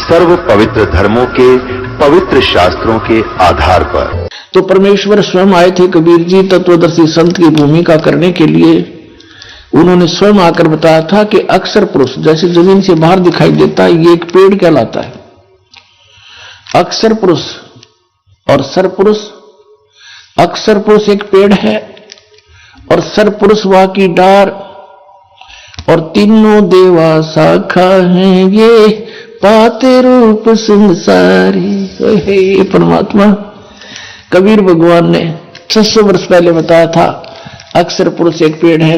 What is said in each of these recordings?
सर्व पवित्र धर्मों के पवित्र शास्त्रों के आधार पर। तो परमेश्वर स्वयं आए थे कबीर जी तत्वदर्शी संत की भूमिका करने के लिए। उन्होंने स्वयं आकर बताया था कि अक्षर पुरुष जैसे जमीन से बाहर दिखाई देता है, ये एक पेड़ कहलाता है। अक्षर पुरुष और सर पुरुष। अक्षर पुरुष एक पेड़ है और सर पुरुष वह की डार, और तीनों देवा शाखा हैं, ये पाते रूप संसारी। हे परमात्मा, कबीर भगवान ने 600 वर्ष पहले बताया था, अक्षर पुरुष एक पेड़ है,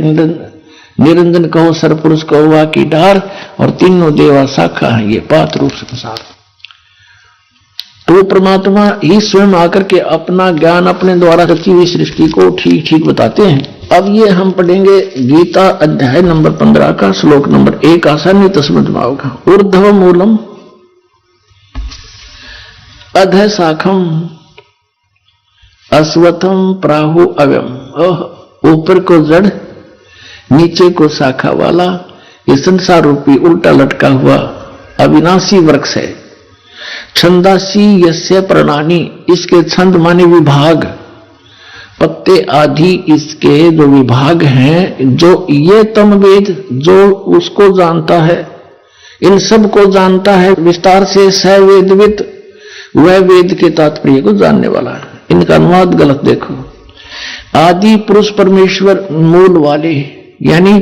निरंजन कहो सर पुरुष कहो वह की डार, और तीनों देवा शाखा है, ये पात रूप संसार। तो परमात्मा ही स्वयं आकर के अपना ज्ञान अपने द्वारा रची हुई सृष्टि को ठीक ठीक बताते हैं। अब ये हम पढ़ेंगे गीता अध्याय नंबर 15 का श्लोक नंबर 1 आसानी तस्मद भावगा। ऊर्ध्व मूलम अध शाखम अश्वत्थम प्राहु अव्यम। ऊपर को जड़ नीचे को शाखा वाला ये संसार रूपी उल्टा लटका हुआ अविनाशी वृक्ष है। छंदासी यस्य प्रणानी, इसके छंद माने विभाग, पत्ते आदि इसके जो विभाग हैं, जो ये तम वेद जो उसको जानता है, इन सब को जानता है विस्तार से, स वेदवित, वह वेद के तात्पर्य को जानने वाला है। इनका अनुवाद गलत देखो। आदि पुरुष परमेश्वर मूल वाले, यानी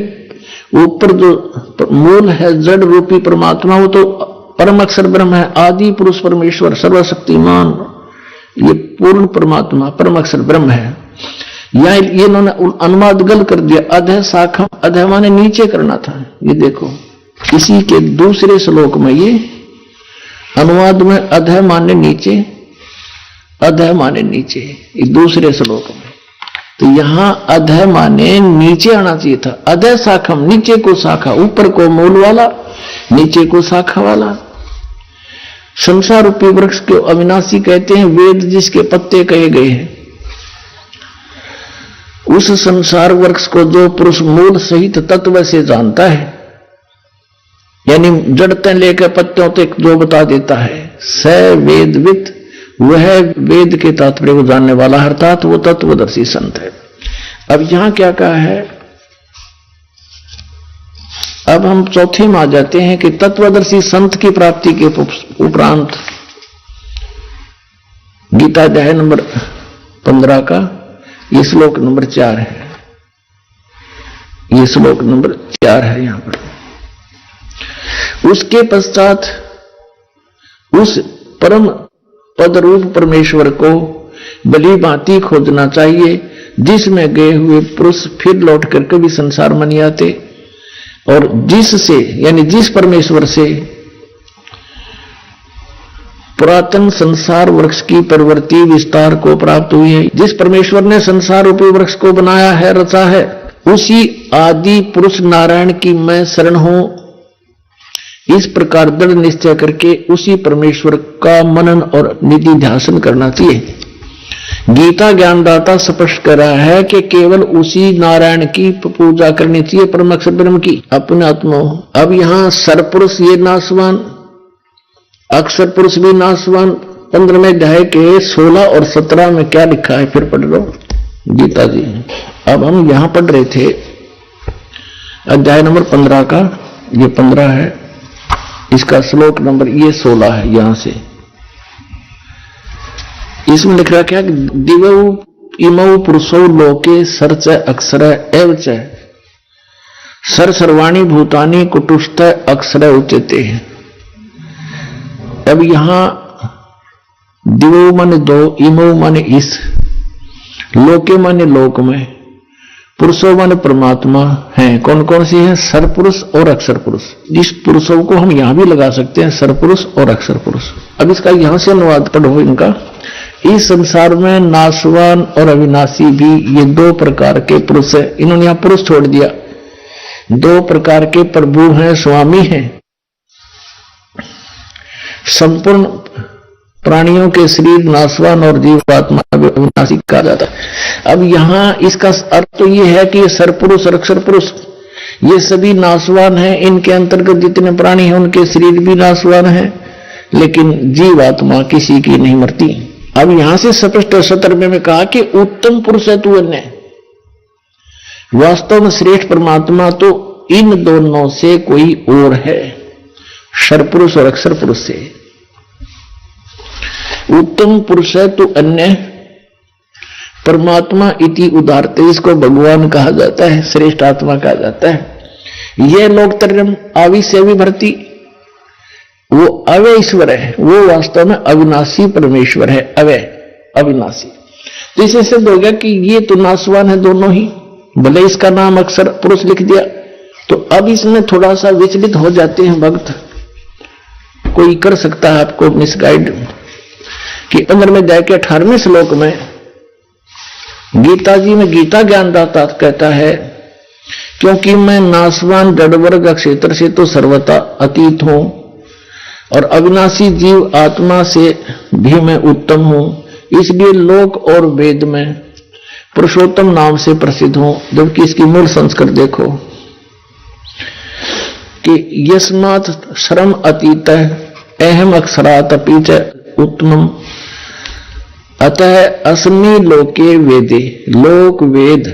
ऊपर जो मूल है जड़ रूपी परमात्मा, वो तो परम अक्षर ब्रह्म है। आदि पुरुष परमेश्वर सर्वशक्तिमान, ये पूर्ण परमात्मा परम अक्षर ब्रह्म है। या ये इन्होंने अनुवाद गलत कर दिया। अधः शाखम, अधः माने नीचे करना था। ये देखो इसी के दूसरे श्लोक में ये अनुवाद में अधः माने नीचे, अधः माने नीचे, ये दूसरे श्लोक में। तो यहां अधः माने नीचे आना चाहिए था। अधः शाखम, नीचे को शाखा, ऊपर को मूल वाला, नीचे को शाखा वाला। संसार रूपी वृक्ष को अविनाशी कहते हैं, वेद जिसके पत्ते कहे गए हैं। उस संसार वृक्ष को जो पुरुष मूल सहित तत्व से जानता है, यानी जड़ते लेकर पत्तों तक जो बता देता है, स वेदवित, वह वेद के तात्पर्य को जानने वाला, अर्थात वो तत्वदर्शी संत है। अब यहां क्या कहा है, अब हम चौथे में आ जाते हैं कि तत्वदर्शी संत की प्राप्ति के उपरांत गीता अध्याय नंबर 15 का ये श्लोक नंबर 4 है। ये श्लोक नंबर 4 है यहां पर। उसके पश्चात उस परम पद रूप परमेश्वर को भली भांति खोजना चाहिए, जिसमें गए हुए पुरुष फिर लौट कर कभी संसार में नहीं आते, और जिससे यानी जिस परमेश्वर से पुरातन संसार वृक्ष की प्रवृत्ति विस्तार को प्राप्त हुई है, जिस परमेश्वर ने संसार रूपी वृक्ष को बनाया है, रचा है, उसी आदि पुरुष नारायण की मैं शरण हूं। इस प्रकार दृढ़ निश्चय करके उसी परमेश्वर का मनन और निधि ध्यान करना चाहिए। गीता ज्ञानदाता स्पष्ट कर रहा है कि केवल उसी नारायण की पूजा करनी चाहिए, परम अक्षर ब्रह्म की, अपने आत्मा। अब यहां सरपुरुष ये नाशवान, अक्षर पुरुष भी नाशवान। 15वें अध्याय के 16 और 17 में क्या लिखा है फिर पढ़ लो गीता जी। अब हम यहां पढ़ रहे थे अध्याय नंबर 15 का, ये 15 है, इसका श्लोक नंबर ये 16 है। यहां से इसमें लिख रहा क्या, दिवौ इमौ पुरुषौ लोके सर्च अक्षर एव च सर सर्वाणी भूतानि कुटुस्थ अक्षर उच्यते है। अब यहां दिवौ माने दो, इमौ माने इस, लोके माने लोक में, पुरुषों माने परमात्मा हैं। कौन कौन सी हैं, सरपुरुष और अक्षर पुरुष। जिस पुरुषों को हम यहां भी लगा सकते हैं, सरपुरुष और अक्षर पुरुष। अब इसका यहां से अनुवाद पढ़ो इनका। इस संसार में नाशवान और अविनाशी भी ये 2 प्रकार के पुरुष है। इन्होंने यहां पुरुष छोड़ दिया। 2 प्रकार के प्रभु हैं, स्वामी हैं। संपूर्ण प्राणियों के शरीर नाशवान और जीवात्मा अविनाशी कहा जाता है। अब यहां इसका अर्थ तो ये है कि ये सरपुरुष और अक्षर पुरुष ये सभी नाशवान हैं। इनके अंतर्गत जितने प्राणी हैं उनके शरीर भी नाशवान हैं, लेकिन जीवात्मा किसी की नहीं मरती। अब यहां से स्पष्ट 17वें में कहा कि उत्तम पुरुष है तू अन्य। वास्तव में श्रेष्ठ परमात्मा तो इन दोनों से कोई और है, क्षर पुरुष और अक्षर पुरुष से। उत्तम पुरुष है तो अन्य परमात्मा इति उदारते, इसको भगवान कहा जाता है, श्रेष्ठ आत्मा कहा जाता है। यह लोकत्रयम आविष्य विभर्ती, वो अवय ईश्वर है, वो वास्तव में अविनाशी परमेश्वर है, अवय अविनाशी। तो इसे सिद्ध हो गया कि ये तो नाशवान है दोनों ही, भले इसका नाम अक्षर पुरुष लिख दिया। तो अब इसमें थोड़ा सा विचलित हो जाते हैं भक्त, कोई कर सकता है आपको मिसगाइड कि 15वें अध्याय के 18वें श्लोक में गीता जी में गीता ज्ञानदाता कहता है, क्योंकि मैं नाशवान जड़वर्ग क्षेत्र से तो सर्वथा अतीत हूं और अविनाशी जीव आत्मा से भी मैं उत्तम हूं, इसलिए लोक और वेद में पुरुषोत्तम नाम से प्रसिद्ध हूं। जबकि इसकी मूल संस्कृत देखो कि यस्मात् श्रम अतीत अहम अक्षरात् अपि च उत्तमम् अतः अस्मि लोके वेदे, लोक वेद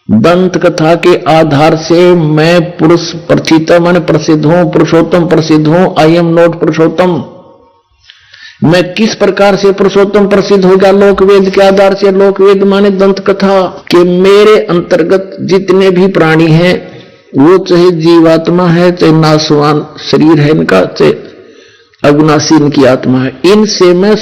दंत कथा के आधार से मैं पुरुष प्रथित मन प्रसिद्ध हूं, पुरुषोत्तम प्रसिद्ध हूं। आई एम नॉट पुरुषोत्तम। मैं किस प्रकार से पुरुषोत्तम प्रसिद्ध होगा? लोक वेद के आधार से। लोक वेद माने दंत कथा के मेरे अंतर्गत जितने भी प्राणी हैं, वो चाहे जीवात्मा है, चाहे नाशवान शरीर है इनका, चाहे अविनाशी इनकी आत्मा है, इनसे मैं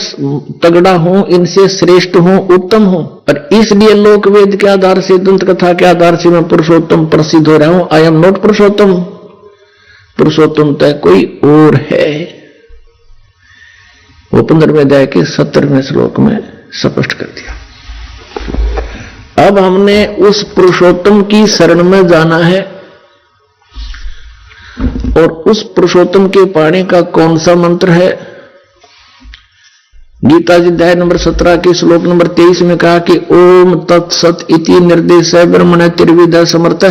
तगड़ा हूं, इनसे श्रेष्ठ हूं, उत्तम हूं। और इसलिए लोक वेद के आधार से, दंत कथा के आधार से मैं पुरुषोत्तम प्रसिद्ध हो रहा हूं। आई एम नॉट पुरुषोत्तम। पुरुषोत्तम तो कोई और है। वो 15वें अध्याय के 17वें श्लोक में स्पष्ट कर दिया। अब हमने उस पुरुषोत्तम की शरण में जाना है, और उस पुरुषोत्तम के पाने का कौन सा मंत्र है? गीता जी अध्याय नंबर 17 के श्लोक नंबर 23 में कहा कि ओम तत्सत इति निर्देश ब्रह्मण त्रिविध समर्थ।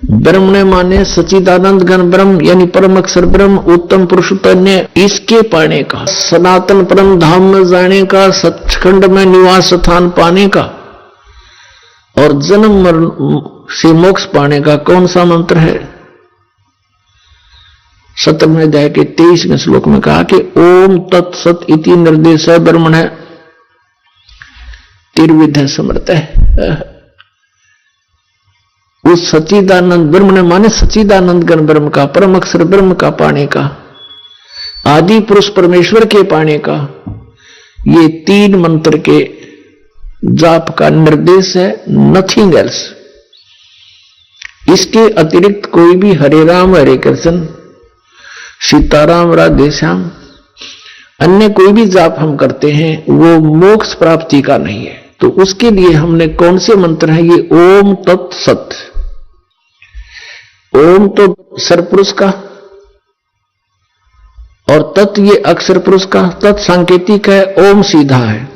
ब्रह्मण माने सच्चिदानंद घन ब्रह्म, यानी परम अक्षर ब्रह्म, उत्तम पुरुषोत्तम। इसके पाने का, सनातन परम धाम में जाने का, सचखंड में निवास स्थान पाने का और जन्म मरण से मोक्ष पाने का कौन सा मंत्र है? 17वें अध्याय के 23वें श्लोक में कहा कि ओम तत्सत इति निर्देश ब्रह्मण त्रिविध समर्थ है। उस सच्चिदानंद ब्रह्म ने माने सच्चिदानंद गण ब्रह्म का, परम अक्षर ब्रह्म का पाने का, आदि पुरुष परमेश्वर के पाने का, ये 3 मंत्र के जाप का निर्देश है, नथिंग एल्स। इसके अतिरिक्त कोई भी हरे राम हरे कृष्ण सीताराम राधे श्याम अन्य कोई भी जाप हम करते हैं वो मोक्ष प्राप्ति का नहीं है। तो उसके लिए हमने कौन से मंत्र हैं? ये ओम तत्सत। ओम तो सरपुरुष का और तत् ये अक्षर पुरुष का, तत् सांकेतिक है, ओम सीधा है,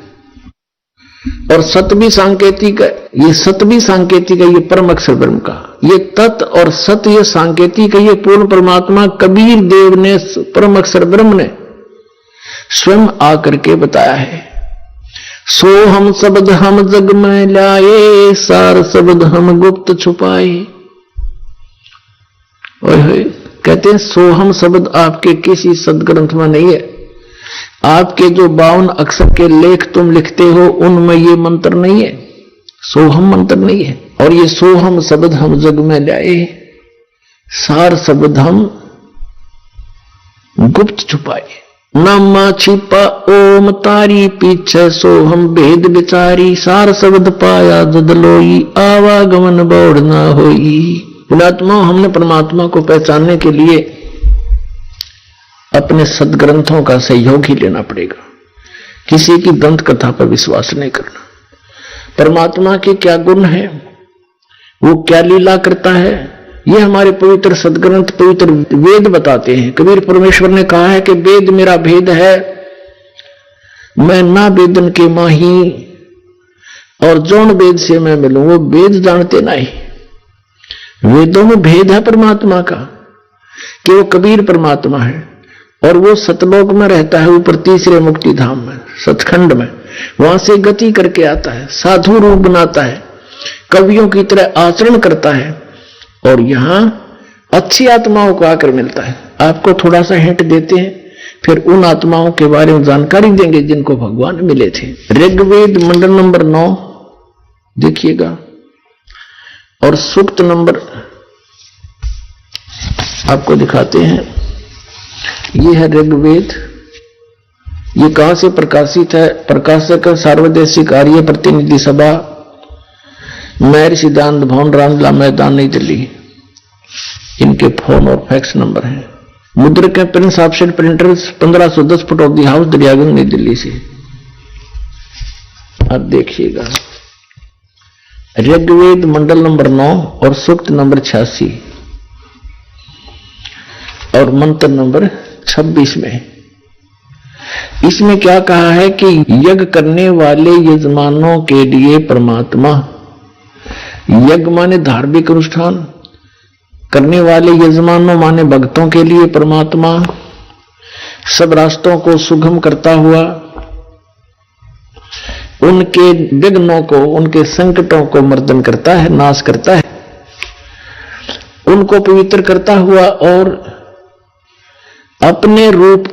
और सत भी सांकेतिक है। ये सत भी सांकेतिक है, ये परम अक्षर ब्रह्म का। ये तत् और सत ये सांकेतिक है, ये पूर्ण परमात्मा कबीर देव ने, परम अक्षर ब्रह्म ने स्वयं आकर के बताया है। सो हम शब्द हम जग में लाए, सार शब्द हम गुप्त छुपाए। कहते हैं सोहम शब्द आपके किसी सदग्रंथ में नहीं है। आपके जो 52 अक्षर के लेख तुम लिखते हो उनमें ये मंत्र नहीं है, सोहम मंत्र नहीं है। और ये सोहम शब्द हम जग में लाए, सार शब्द हम गुप्त छुपाए। नामा छिपा ओम तारी पीछे सोहम भेद बिचारी, सार शब्द पाया जदलोई, आवागमन बौड़ ना होई। पुणात्मा, हमने परमात्मा को पहचानने के लिए अपने सदग्रंथों का सहयोग ही लेना पड़ेगा। किसी की दंत कथा पर विश्वास नहीं करना। परमात्मा के क्या गुण है, वो क्या लीला करता है, ये हमारे पवित्र सदग्रंथ, पवित्र वेद बताते हैं। कबीर परमेश्वर ने कहा है कि वेद मेरा भेद है, मैं ना वेदन के माही, और जौन वेद से मैं मिलूं वो वेद जानते नहीं। वेदों में भेद है परमात्मा का कि वो कबीर परमात्मा है और वो सतलोक में रहता है, ऊपर तीसरे मुक्ति धाम में, सचखंड में। वहां से गति करके आता है, साधु रूप बनाता है, कवियों की तरह आचरण करता है, और यहां अच्छी आत्माओं को आकर मिलता है। आपको थोड़ा सा हिंट देते हैं, फिर उन आत्माओं के बारे में जानकारी देंगे जिनको भगवान मिले थे। ऋग्वेद मंडल नंबर 9 देखिएगा, और सूक्त नंबर आपको दिखाते हैं। ये है ऋग्वेद। ये कहां से प्रकाशित है? प्रकाशक सार्वदेशिक आर्य प्रतिनिधि सभा, महर्षि सिद्धांत भवन, रामलीला मैदान, नई दिल्ली। इनके फोन और फैक्स नंबर हैं। मुद्रक है Prince offset printers, 1510 foot of the house, Daryaganj, नई दिल्ली से। अब देखिएगा, ऋग्वेद मंडल नंबर 9 और सूक्त नंबर 86 और मंत्र नंबर 26 में इसमें क्या कहा है कि यज्ञ करने वाले यजमानों के लिए परमात्मा, यज्ञ माने धार्मिक अनुष्ठान करने वाले यजमानों माने भक्तों के लिए परमात्मा, सब रास्तों को सुगम करता हुआ, उनके विघ्नों को, उनके संकटों को मर्दन करता है, नाश करता है, उनको पवित्र करता हुआ, और अपने रूप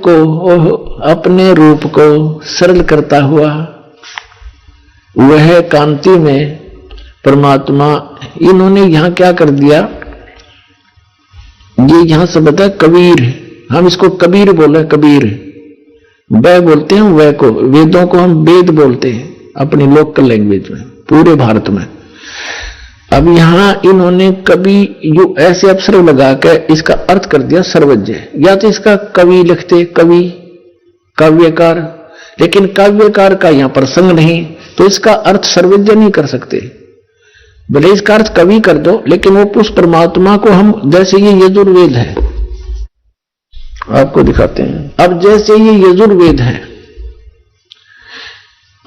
को सरल करता हुआ, वह कांति में परमात्मा। इन्होंने यहां क्या कर दिया, ये यहां शब्द है कबीर, हम इसको कबीर बोले, कबीर वह बोलते हैं, वह को, वेदों को हम वेद बोलते हैं अपनी लोकल लैंग्वेज में पूरे भारत में। अब यहां इन्होंने कवि यू ऐसे अक्षर लगाकर इसका अर्थ कर दिया सर्वज्ञ, या तो इसका कवि लिखते, कवि काव्यकार, लेकिन काव्यकार का यहां प्रसंग नहीं, तो इसका अर्थ सर्वज्ञ नहीं कर सकते। भले इसका अर्थ कवि कर दो, लेकिन वो उस परमात्मा को हम, जैसे ये यजुर्वेद है, आपको दिखाते हैं। अब जैसे ये यजुर्वेद है,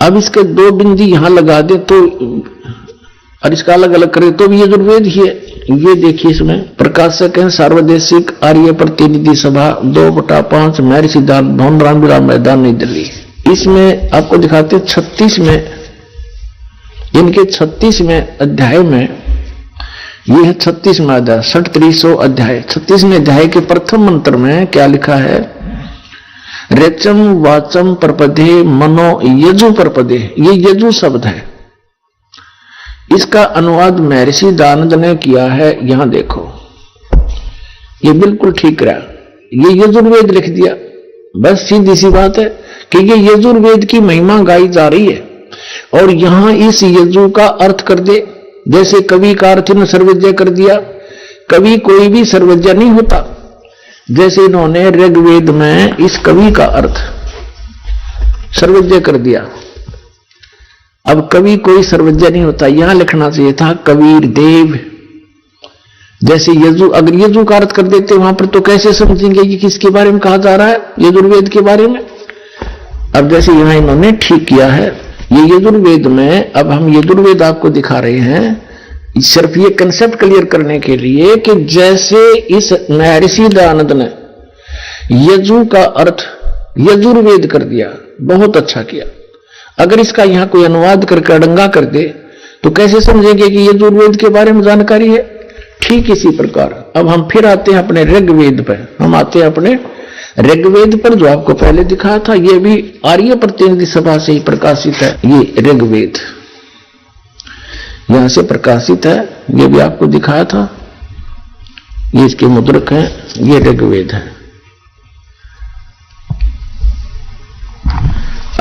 अब इसके 2 बिंदी यहां लगा दे तो, और इसका अलग अलग करे तो भी यजुर्वेद ही है। ये देखिए, इसमें प्रकाशक है सार्वदेशिक आर्य प्रतिनिधि सभा, 2/5, महर्षि सिद्धांत भवन, रामलीला मैदान, नई दिल्ली। इसमें आपको दिखाते 36 में, इनके 36वें अध्याय में, ये है 36वां अध्याय, 6300 अध्याय, 36वें अध्याय के प्रथम मंत्र में क्या लिखा है? रेचम वाचम परपदे मनो यजु परपदे। ये यजु शब्द है, इसका अनुवाद महर्षि दानंद ने किया है। यहां देखो, ये बिल्कुल ठीक रहा, ये यजुर्वेद लिख दिया। बस सीधी सी बात है कि ये यजुर्वेद की महिमा गाई जा रही है, और यहां इस यजु का अर्थ कर दे, जैसे कवि का अर्थ ने सर्वज्ञ कर दिया। कवि कोई भी सर्वज्ञ नहीं होता, जैसे इन्होंने ऋग्वेद में इस कवि का अर्थ सर्वज्ञ कर दिया। अब कवि कोई सर्वज्ञ नहीं होता, यहां लिखना चाहिए था कबीर देव। जैसे यजु, अगर यजु का अर्थ कर देते वहां पर, तो कैसे समझेंगे कि किसके बारे में कहा जा रहा है? यजुर्वेद के बारे में। अब जैसे यहां इन्होंने ठीक किया है, ये यजुर्वेद में, अब हम यजुर्वेद आपको दिखा रहे हैं सिर्फ ये कंसेप्ट क्लियर करने के लिए कि जैसे इस महर्षि दयानंद ने यजु का अर्थ यजुर्वेद कर दिया, बहुत अच्छा किया। अगर इसका यहां कोई अनुवाद करके अड़ंगा कर दे तो कैसे समझेंगे कि यजुर्वेद के बारे में जानकारी है? ठीक इसी प्रकार अब हम फिर आते हैं अपने ऋग्वेद पर, हम आते हैं अपने ऋग्वेद पर, जो आपको पहले दिखाया था। ये भी आर्य प्रतिनिधि सभा से ही प्रकाशित है। ये ऋग्वेद यहां से प्रकाशित है, ये भी आपको दिखाया था। ये इसके मुद्रक हैं, ये ऋग्वेद है।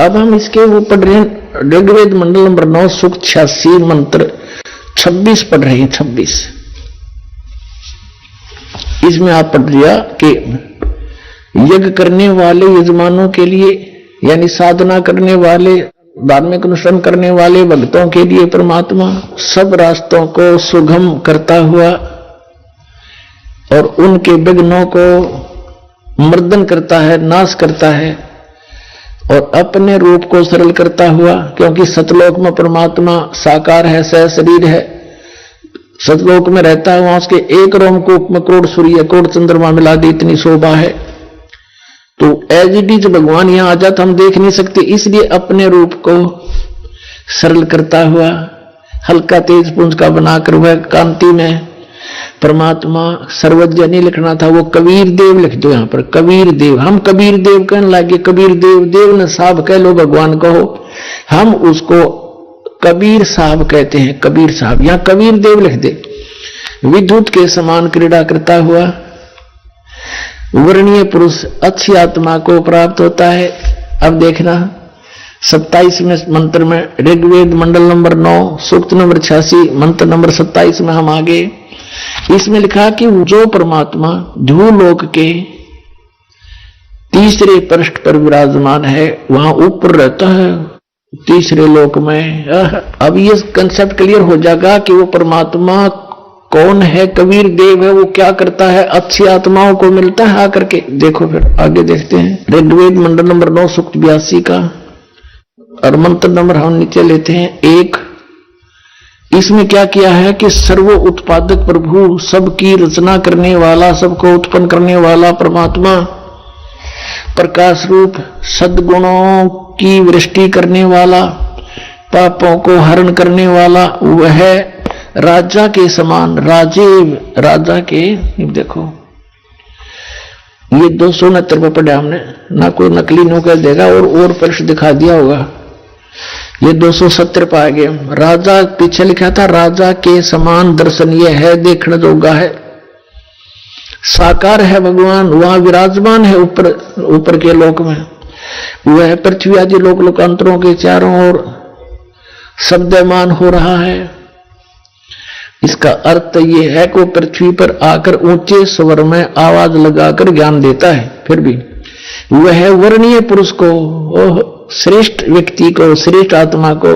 अब हम इसके वो पढ़ रहे हैं, ऋग्वेद मंडल नंबर 9 सूक्त 86 मंत्र 26 पढ़ रहे हैं। 26 इसमें आप पढ़ लिया कि यज्ञ करने वाले यजमानों के लिए, यानी साधना करने वाले, धार्मिक अनुष्ठान करने वाले भक्तों के लिए परमात्मा सब रास्तों को सुगम करता हुआ और उनके विघ्नों को मर्दन करता है, नाश करता है, और अपने रूप को सरल करता हुआ, क्योंकि सतलोक में परमात्मा साकार है, सह शरीर है, सतलोक में रहता है। वहां उसके एक रोमकूप में करोड़ सूर्य, करोड़ चंद्रमा मिला दी, इतनी शोभा है। तो एज इट इज भगवान यहां आ जाता हम देख नहीं सकते, इसलिए अपने रूप को सरल करता हुआ हल्का तेज पुंज का बनाकर वह कांति में परमात्मा सर्वज्ञ नहीं लिखना था, वो कबीर देव लिख दो यहां पर। कबीर देव, हम कबीर देव कहने लगे, कबीर देव, देव न साहब कह लो, भगवान कहो, हम उसको कबीर साहब कहते हैं। कबीर साहब, यहां कबीर देव लिख दे। विद्युत के समान क्रीड़ा करता हुआ वर्णीय पुरुष अच्छी आत्मा को प्राप्त होता है। अब देखना 27वें मंत्र में, ऋग्वेद मंडल नंबर 9 सूक्त नंबर 86 मंत्र नंबर 27 में हम आगे। इसमें लिखा कि जो परमात्मा ध्रुवलोक के तीसरे पृष्ठ पर विराजमान है, वहां ऊपर रहता है तीसरे लोक में। अब ये कंसेप्ट क्लियर हो जाएगा कि वो परमात्मा कौन है, कबीर देव है, वो क्या करता है, अच्छी आत्माओं को मिलता है आकर के। देखो फिर आगे देखते हैं, ऋग्वेद मंडल नंबर 9 सूक्त 82 का और मंत्र नंबर हम नीचे लेते हैं 1। इसमें क्या किया है कि सर्व उत्पादक प्रभु, सबकी रचना करने वाला, सबको उत्पन्न करने वाला परमात्मा, प्रकाश रूप सद्गुणों की वृष्टि करने वाला, पापों को हरण करने वाला, वह राजा के समान, राजा के, देखो ये 269 पे पढ़ा हमने ना, कोई नकली नो कर देगा और पृष्ठ दिखा दिया होगा। ये 270 पे आ गए। राजा पीछे लिखा था, राजा के समान दर्शनीय है, देखने जोगा है, साकार है भगवान, वहां विराजमान है ऊपर के लोक में। वह पृथ्वी आदि लोक लोकांतरों के चारों ओर शब्दमान हो रहा है। इसका अर्थ ये है कि वो पृथ्वी पर आकर ऊंचे स्वर में आवाज लगाकर ज्ञान देता है। फिर भी वह वर्णीय पुरुष को, श्रेष्ठ व्यक्ति को, श्रेष्ठ आत्मा को,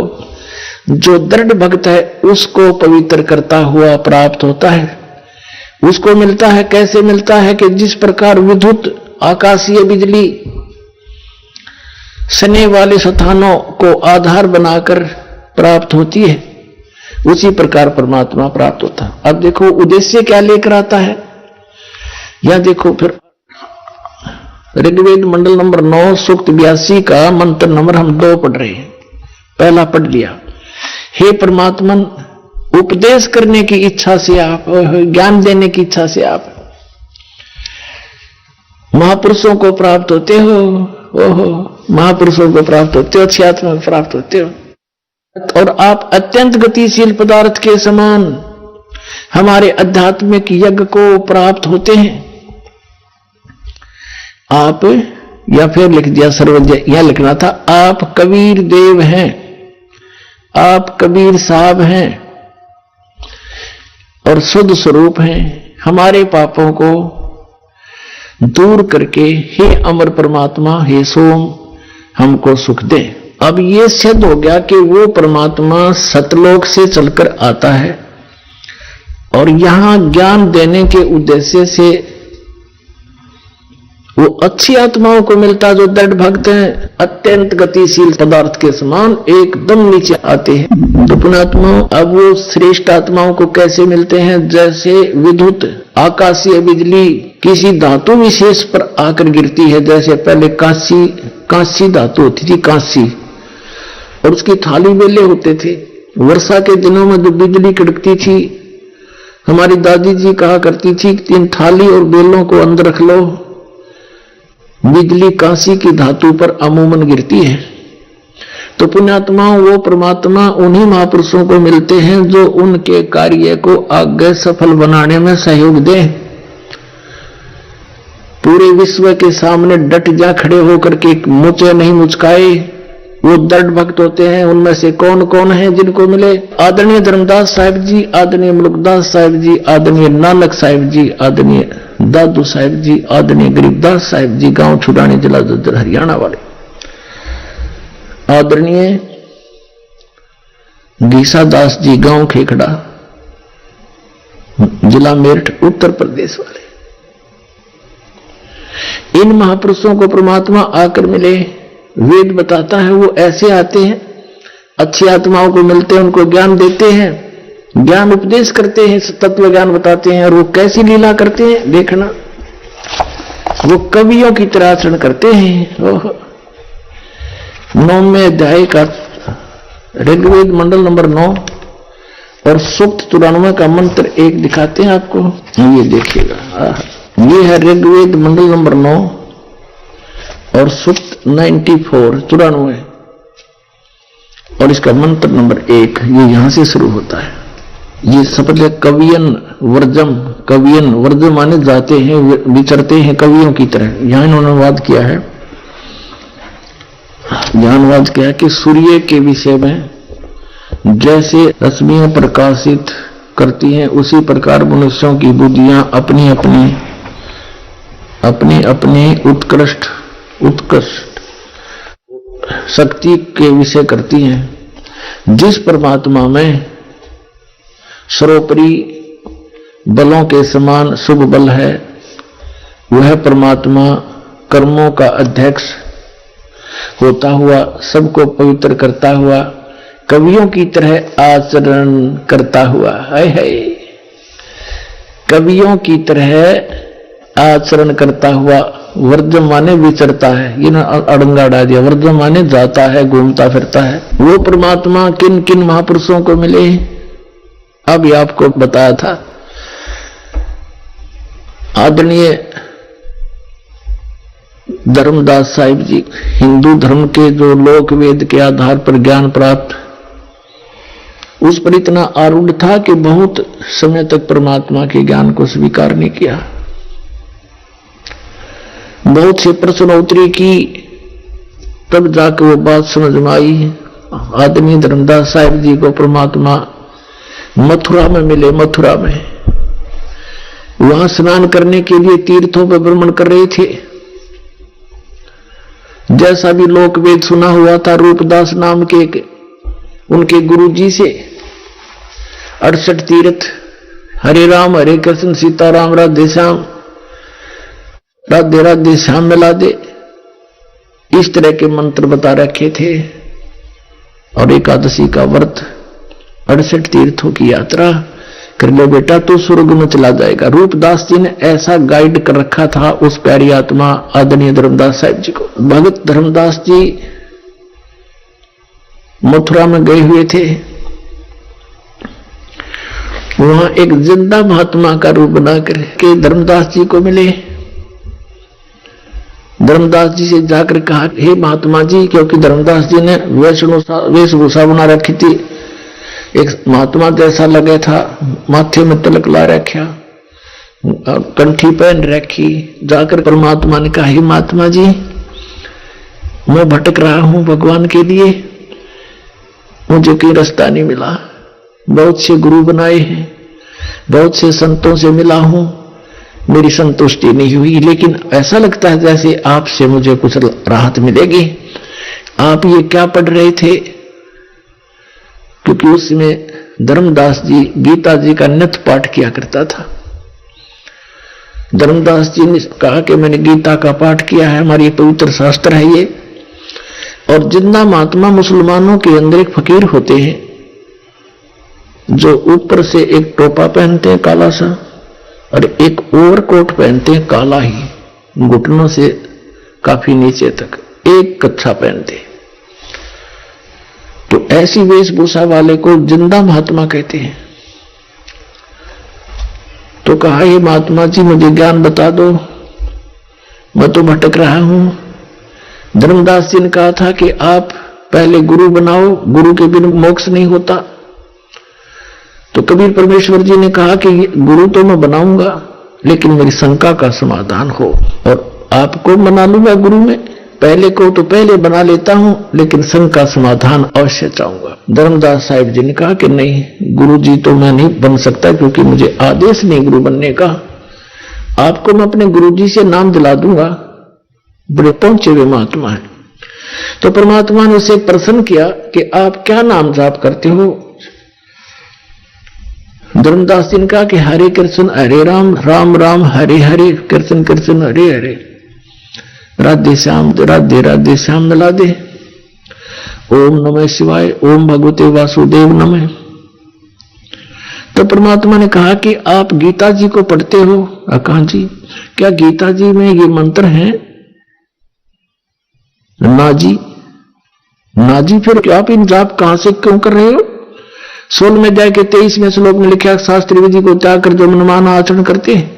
जो दृढ़ भक्त है उसको पवित्र करता हुआ प्राप्त होता है। उसको मिलता है, कैसे मिलता है कि जिस प्रकार विद्युत आकाशीय बिजली सने वाले स्थानों को आधार बनाकर प्राप्त होती है, उसी प्रकार परमात्मा प्राप्त होता है। अब देखो उद्देश्य क्या लेकर आता है, यह देखो फिर ऋग्वेद मंडल नंबर 9 सूक्त 82 का मंत्र नंबर हम 2 पढ़ रहे हैं। पहला पढ़ लिया, हे परमात्मन, उपदेश करने की इच्छा से आप, ज्ञान देने की इच्छा से आप महापुरुषों को प्राप्त होते हो। महापुरुषों को प्राप्त होते हो, अच्छी आत्मा को प्राप्त होते हो, और आप अत्यंत गतिशील पदार्थ के समान हमारे आध्यात्मिक यज्ञ को प्राप्त होते हैं। आप, या फिर लिख दिया सर्वज्ञ, यह लिखना था, आप कबीर देव हैं, आप कबीर साहब हैं और शुद्ध स्वरूप हैं। हमारे पापों को दूर करके हे अमर परमात्मा, हे सोम, हमको सुख दे। अब ये सिद्ध हो गया कि वो परमात्मा सतलोक से चलकर आता है और यहां ज्ञान देने के उद्देश्य से वो अच्छी आत्माओं को मिलता, जो दृढ़ भक्त हैं, अत्यंत गतिशील पदार्थ के समान एकदम नीचे आते हैं। तो पुण्यात्माओं, अब वो श्रेष्ठ आत्माओं को कैसे मिलते हैं, जैसे विद्युत आकाशीय बिजली किसी धातु विशेष पर आकर गिरती है। जैसे पहले कांसी धातु होती थी, कांसी, और उसकी थाली बेले होते थे। वर्षा के दिनों में जो बिजली कड़कती थी, हमारी दादी जी कहा करती थी कि इन थाली और बेलों को अंदर रख लो, बिजली कांसी की धातु पर अमूमन गिरती है। तो पुण्यात्माओं, वो परमात्मा उन्हीं महापुरुषों को मिलते हैं जो उनके कार्य को आगे सफल बनाने में सहयोग दें। पूरे विश्व के सामने डट जा खड़े होकर के मुझे नहीं मुचकाए, वो दृढ़ भक्त होते हैं। उनमें से कौन कौन है जिनको मिले? आदरणीय धर्मदास साहिब जी, आदरणीय मुल्कदास साहिब जी, आदरणीय नानक साहिब जी, आदरणीय दादू साहिब जी, आदरणीय गरीबदास साहिब जी, गांव छुड़ानी, जिला जज्जर, हरियाणा वाले, आदरणीय गीसा दास जी, गांव खेखड़ा, जिला मेरठ, उत्तर प्रदेश वाले। इन महापुरुषों को परमात्मा आकर मिले। वेद बताता है वो ऐसे आते हैं, अच्छी आत्माओं को मिलते हैं, उनको ज्ञान देते हैं, ज्ञान उपदेश करते हैं, तत्व ज्ञान बताते हैं। और वो कैसी लीला करते हैं देखना। वो कवियों की तरह आचरण करते हैं। 9वें अध्याय का ऋग्वेद मंडल नंबर 9 और सूक्त 94 का मंत्र 1 दिखाते हैं आपको। ये देखिएगा, ये है ऋग्वेद मंडल नंबर 9 और सूक्त 94 और इसका मंत्र नंबर 1 ये यहां से शुरू होता है। ये शब्द है कवियन वर्जम। कवियन वर्जम माने जाते हैं, विचरते हैं कवियों की तरह। यहां इन्होंने अनुवाद किया है, यहां अनुवाद किया कि सूर्य के विषय में जैसे रश्मियां प्रकाशित करती हैं, उसी प्रकार मनुष्यों की बुद्धियां अपनी अपनी उत्कृष्ट शक्ति के विषय करती हैं। जिस परमात्मा में सर्वोपरि बलों के समान शुभ बल है, वह परमात्मा कर्मों का अध्यक्ष होता हुआ, सबको पवित्र करता हुआ, कवियों की तरह आचरण करता हुआ, कवियों की तरह आचरण करता हुआ, वर्जम माने विचरता है, ये ना अड़ंगा डाल दिया, वर्जम माने जाता है, घूमता फिरता है। वो परमात्मा किन किन महापुरुषों को मिले, अब ये आपको बताया था। आदरणीय धर्मदास साहिब जी, हिंदू धर्म के जो लोक वेद के आधार पर ज्ञान प्राप्त, उस पर इतना आरूढ़ था कि बहुत समय तक परमात्मा के ज्ञान को स्वीकार नहीं किया। बहुत से प्रश्नोत्तरी की, तब जाकर वो बात समझ में आई। आदरणीय धर्मदास साहिब जी को परमात्मा मथुरा में मिले। मथुरा में वहां स्नान करने के लिए तीर्थों पर भ्रमण कर रहे थे। जैसा भी लोक वेद सुना हुआ था, रूपदास नाम के उनके गुरु जी से 68 तीर्थ, हरे राम हरे कृष्ण सीताराम राधे श्याम राधे राधे श्याम मिला दे, इस तरह के मंत्र बता रखे थे। और एकादशी का व्रत, 68 तीर्थों की यात्रा कर लो बेटा तो स्वर्ग में चला जाएगा। रूपदास जी ने ऐसा गाइड कर रखा था उस प्यारी आत्मा आदरणीय धर्मदास साहिब जी को। भगत धर्मदास जी मथुरा में गए हुए थे। वहां एक जिंदा महात्मा का रूप बनाकर के धर्मदास जी को मिले। धर्मदास जी से जाकर कहा, हे महात्मा जी, क्योंकि धर्मदास जी ने वेशभूषा बना रखी थी, एक महात्मा जैसा लगे था, माथे में तिलक ला रखा, कंठी पहन रखी। जाकर परमात्मा ने कहा, हे महात्मा जी, मैं भटक रहा हूं भगवान के लिए, मुझे कोई रास्ता नहीं मिला। बहुत से गुरु बनाए हैं, बहुत से संतों से मिला हूं, मेरी संतुष्टि नहीं हुई, लेकिन ऐसा लगता है जैसे आपसे मुझे कुछ राहत मिलेगी। आप ये क्या पढ़ रहे थे? क्योंकि उसमें धर्मदास जी गीता जी का नित्य पाठ किया करता था। धर्मदास जी ने कहा कि मैंने गीता का पाठ किया है, हमारी पवित्र शास्त्र है ये। और जिंदा महात्मा मुसलमानों के अंदर एक फकीर होते हैं जो ऊपर से एक टोपा पहनते हैं काला सा, और एक ओवरकोट पहनते हैं काला ही, घुटनों से काफी नीचे तक एक कच्छा पहनते हैं। तो ऐसी वेशभूषा वाले को जिंदा महात्मा कहते हैं। तो कहा, ये महात्मा जी मुझे ज्ञान बता दो, मैं तो भटक रहा हूं। धर्मदास जी ने कहा था कि आप पहले गुरु बनाओ, गुरु के बिना मोक्ष नहीं होता। तो कबीर परमेश्वर जी ने कहा कि गुरु तो मैं बनाऊंगा, लेकिन मेरी शंका का समाधान हो, और आपको बना लूंगा गुरु में। पहले को तो पहले बना लेता हूं, लेकिन शंका समाधान अवश्य चाहूंगा। धर्मदास साहिब जी ने कहा कि नहीं, गुरु जी तो मैं नहीं बन सकता, क्योंकि मुझे आदेश नहीं गुरु बनने का। आपको मैं अपने गुरु जी से नाम दिला दूंगा, बड़े पहुंचे हुए महात्मा है। तो परमात्मा ने उसे प्रश्न किया कि आप क्या नाम जाप करते हो? धर्मदास जी ने कहा कि हरे कृष्ण हरे राम, राम राम हरे हरे, कृष्ण कृष्ण हरे हरे, राधे श्याम राधे राधे श्याम मिला दे। ओम नमः शिवाय, ओम भगवते वासुदेव नमः। तो परमात्मा ने कहा कि आप गीता जी को पढ़ते हो? कहा जी। क्या गीता जी में ये मंत्र हैं? ना जी। ना जी, फिर क्या आप इन जाप कहां से क्यों कर रहे हो? 16वें अध्याय के 23वें श्लोक में लिखा, शास्त्री विधि को त्याग कर जो मनमाना आचरण करते हैं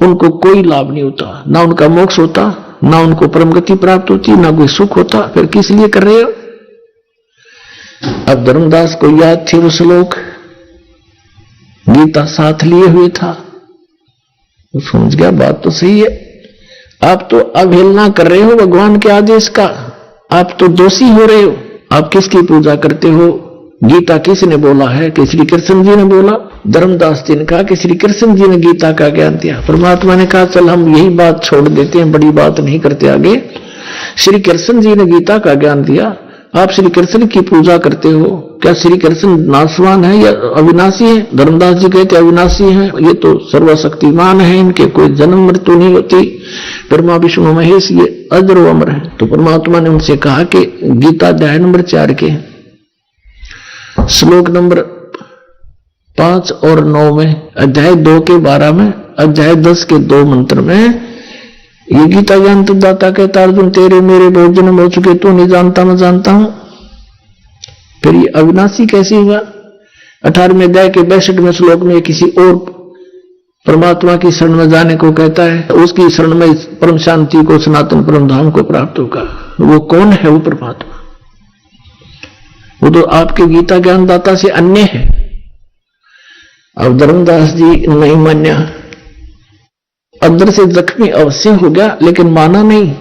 उनको कोई लाभ नहीं होता, ना उनका मोक्ष होता, ना उनको परम गति प्राप्त होती, ना कोई सुख होता। फिर किस लिए कर रहे हो? अब धर्मदास को याद थे वो श्लोक, गीता साथ लिए हुए था, वो समझ गया बात तो सही है। आप तो अवहेलना कर रहे हो भगवान के आदेश का, आप तो दोषी हो रहे हो। आप किसकी पूजा करते हो? गीता किसने बोला है? कि श्री कृष्ण जी ने बोला। धर्मदास जी ने कहा कि श्री कृष्ण जी ने गीता का ज्ञान दिया। परमात्मा ने कहा चल हम यही बात छोड़ देते हैं, बड़ी बात नहीं करते आगे। श्री कृष्ण जी ने गीता का ज्ञान दिया, आप श्री कृष्ण की पूजा करते हो। क्या श्री कृष्ण नाशवान है या अविनाशी है? धर्मदास जी कहते अविनाशी हैं, ये तो सर्वशक्तिमान है, इनके कोई जन्म मृत्यु नहीं होती। ब्रह्मा विष्णु महेश ये अजर व अमर है। तो परमात्मा ने उनसे कहा कि गीता अध्याय नंबर 4 के श्लोक नंबर 5 और 9 में, अध्याय 2 के 12 में, अध्याय 10 के 2 मंत्र में ये गीता ज्ञान तो दाता कहता अर्जुन तेरे मेरे बहुत जन्म हो चुके, तू नहीं जानता मैं जानता हूं। फिर ये अविनाशी कैसे हुआ? 18वें अध्याय के 62वें श्लोक में किसी और परमात्मा की शरण में जाने को कहता है, उसकी शरण में परम शांति को, सनातन परम धाम को प्राप्त होगा। वो कौन है? वो परमात्मा। वो तो आपके गीता ज्ञान दाता से अन्य है। अब धर्मदास जी नहीं मान्या, अंदर से जख्मी अवश्य हो गया लेकिन माना नहीं,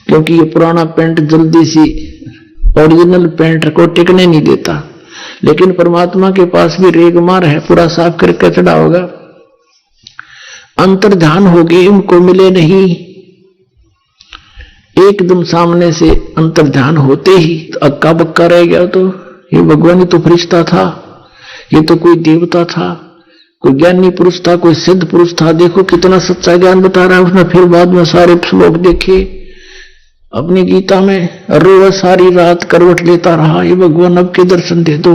क्योंकि ये पुराना पेंट जल्दी सी ओरिजिनल पेंट को टिकने नहीं देता। लेकिन परमात्मा के पास भी रेगमार है, पूरा साफ करके चढ़ा होगा। अंतर्ध्यान हो गए, उनको मिले नहीं। एकदम सामने से अंतर्ध्यान होते ही अक्का बक्का रह गया। तो ये भगवान ही तो फरिश्ता था, ये तो कोई देवता था, कोई ज्ञानी पुरुष था, कोई सिद्ध पुरुष था। देखो कितना सच्चा ज्ञान बता रहा है उसने। फिर बाद में सारे श्लोक देखे अपनी गीता में, रोज सारी रात करवट लेता रहा, ये भगवान अब के दर्शन दे दो,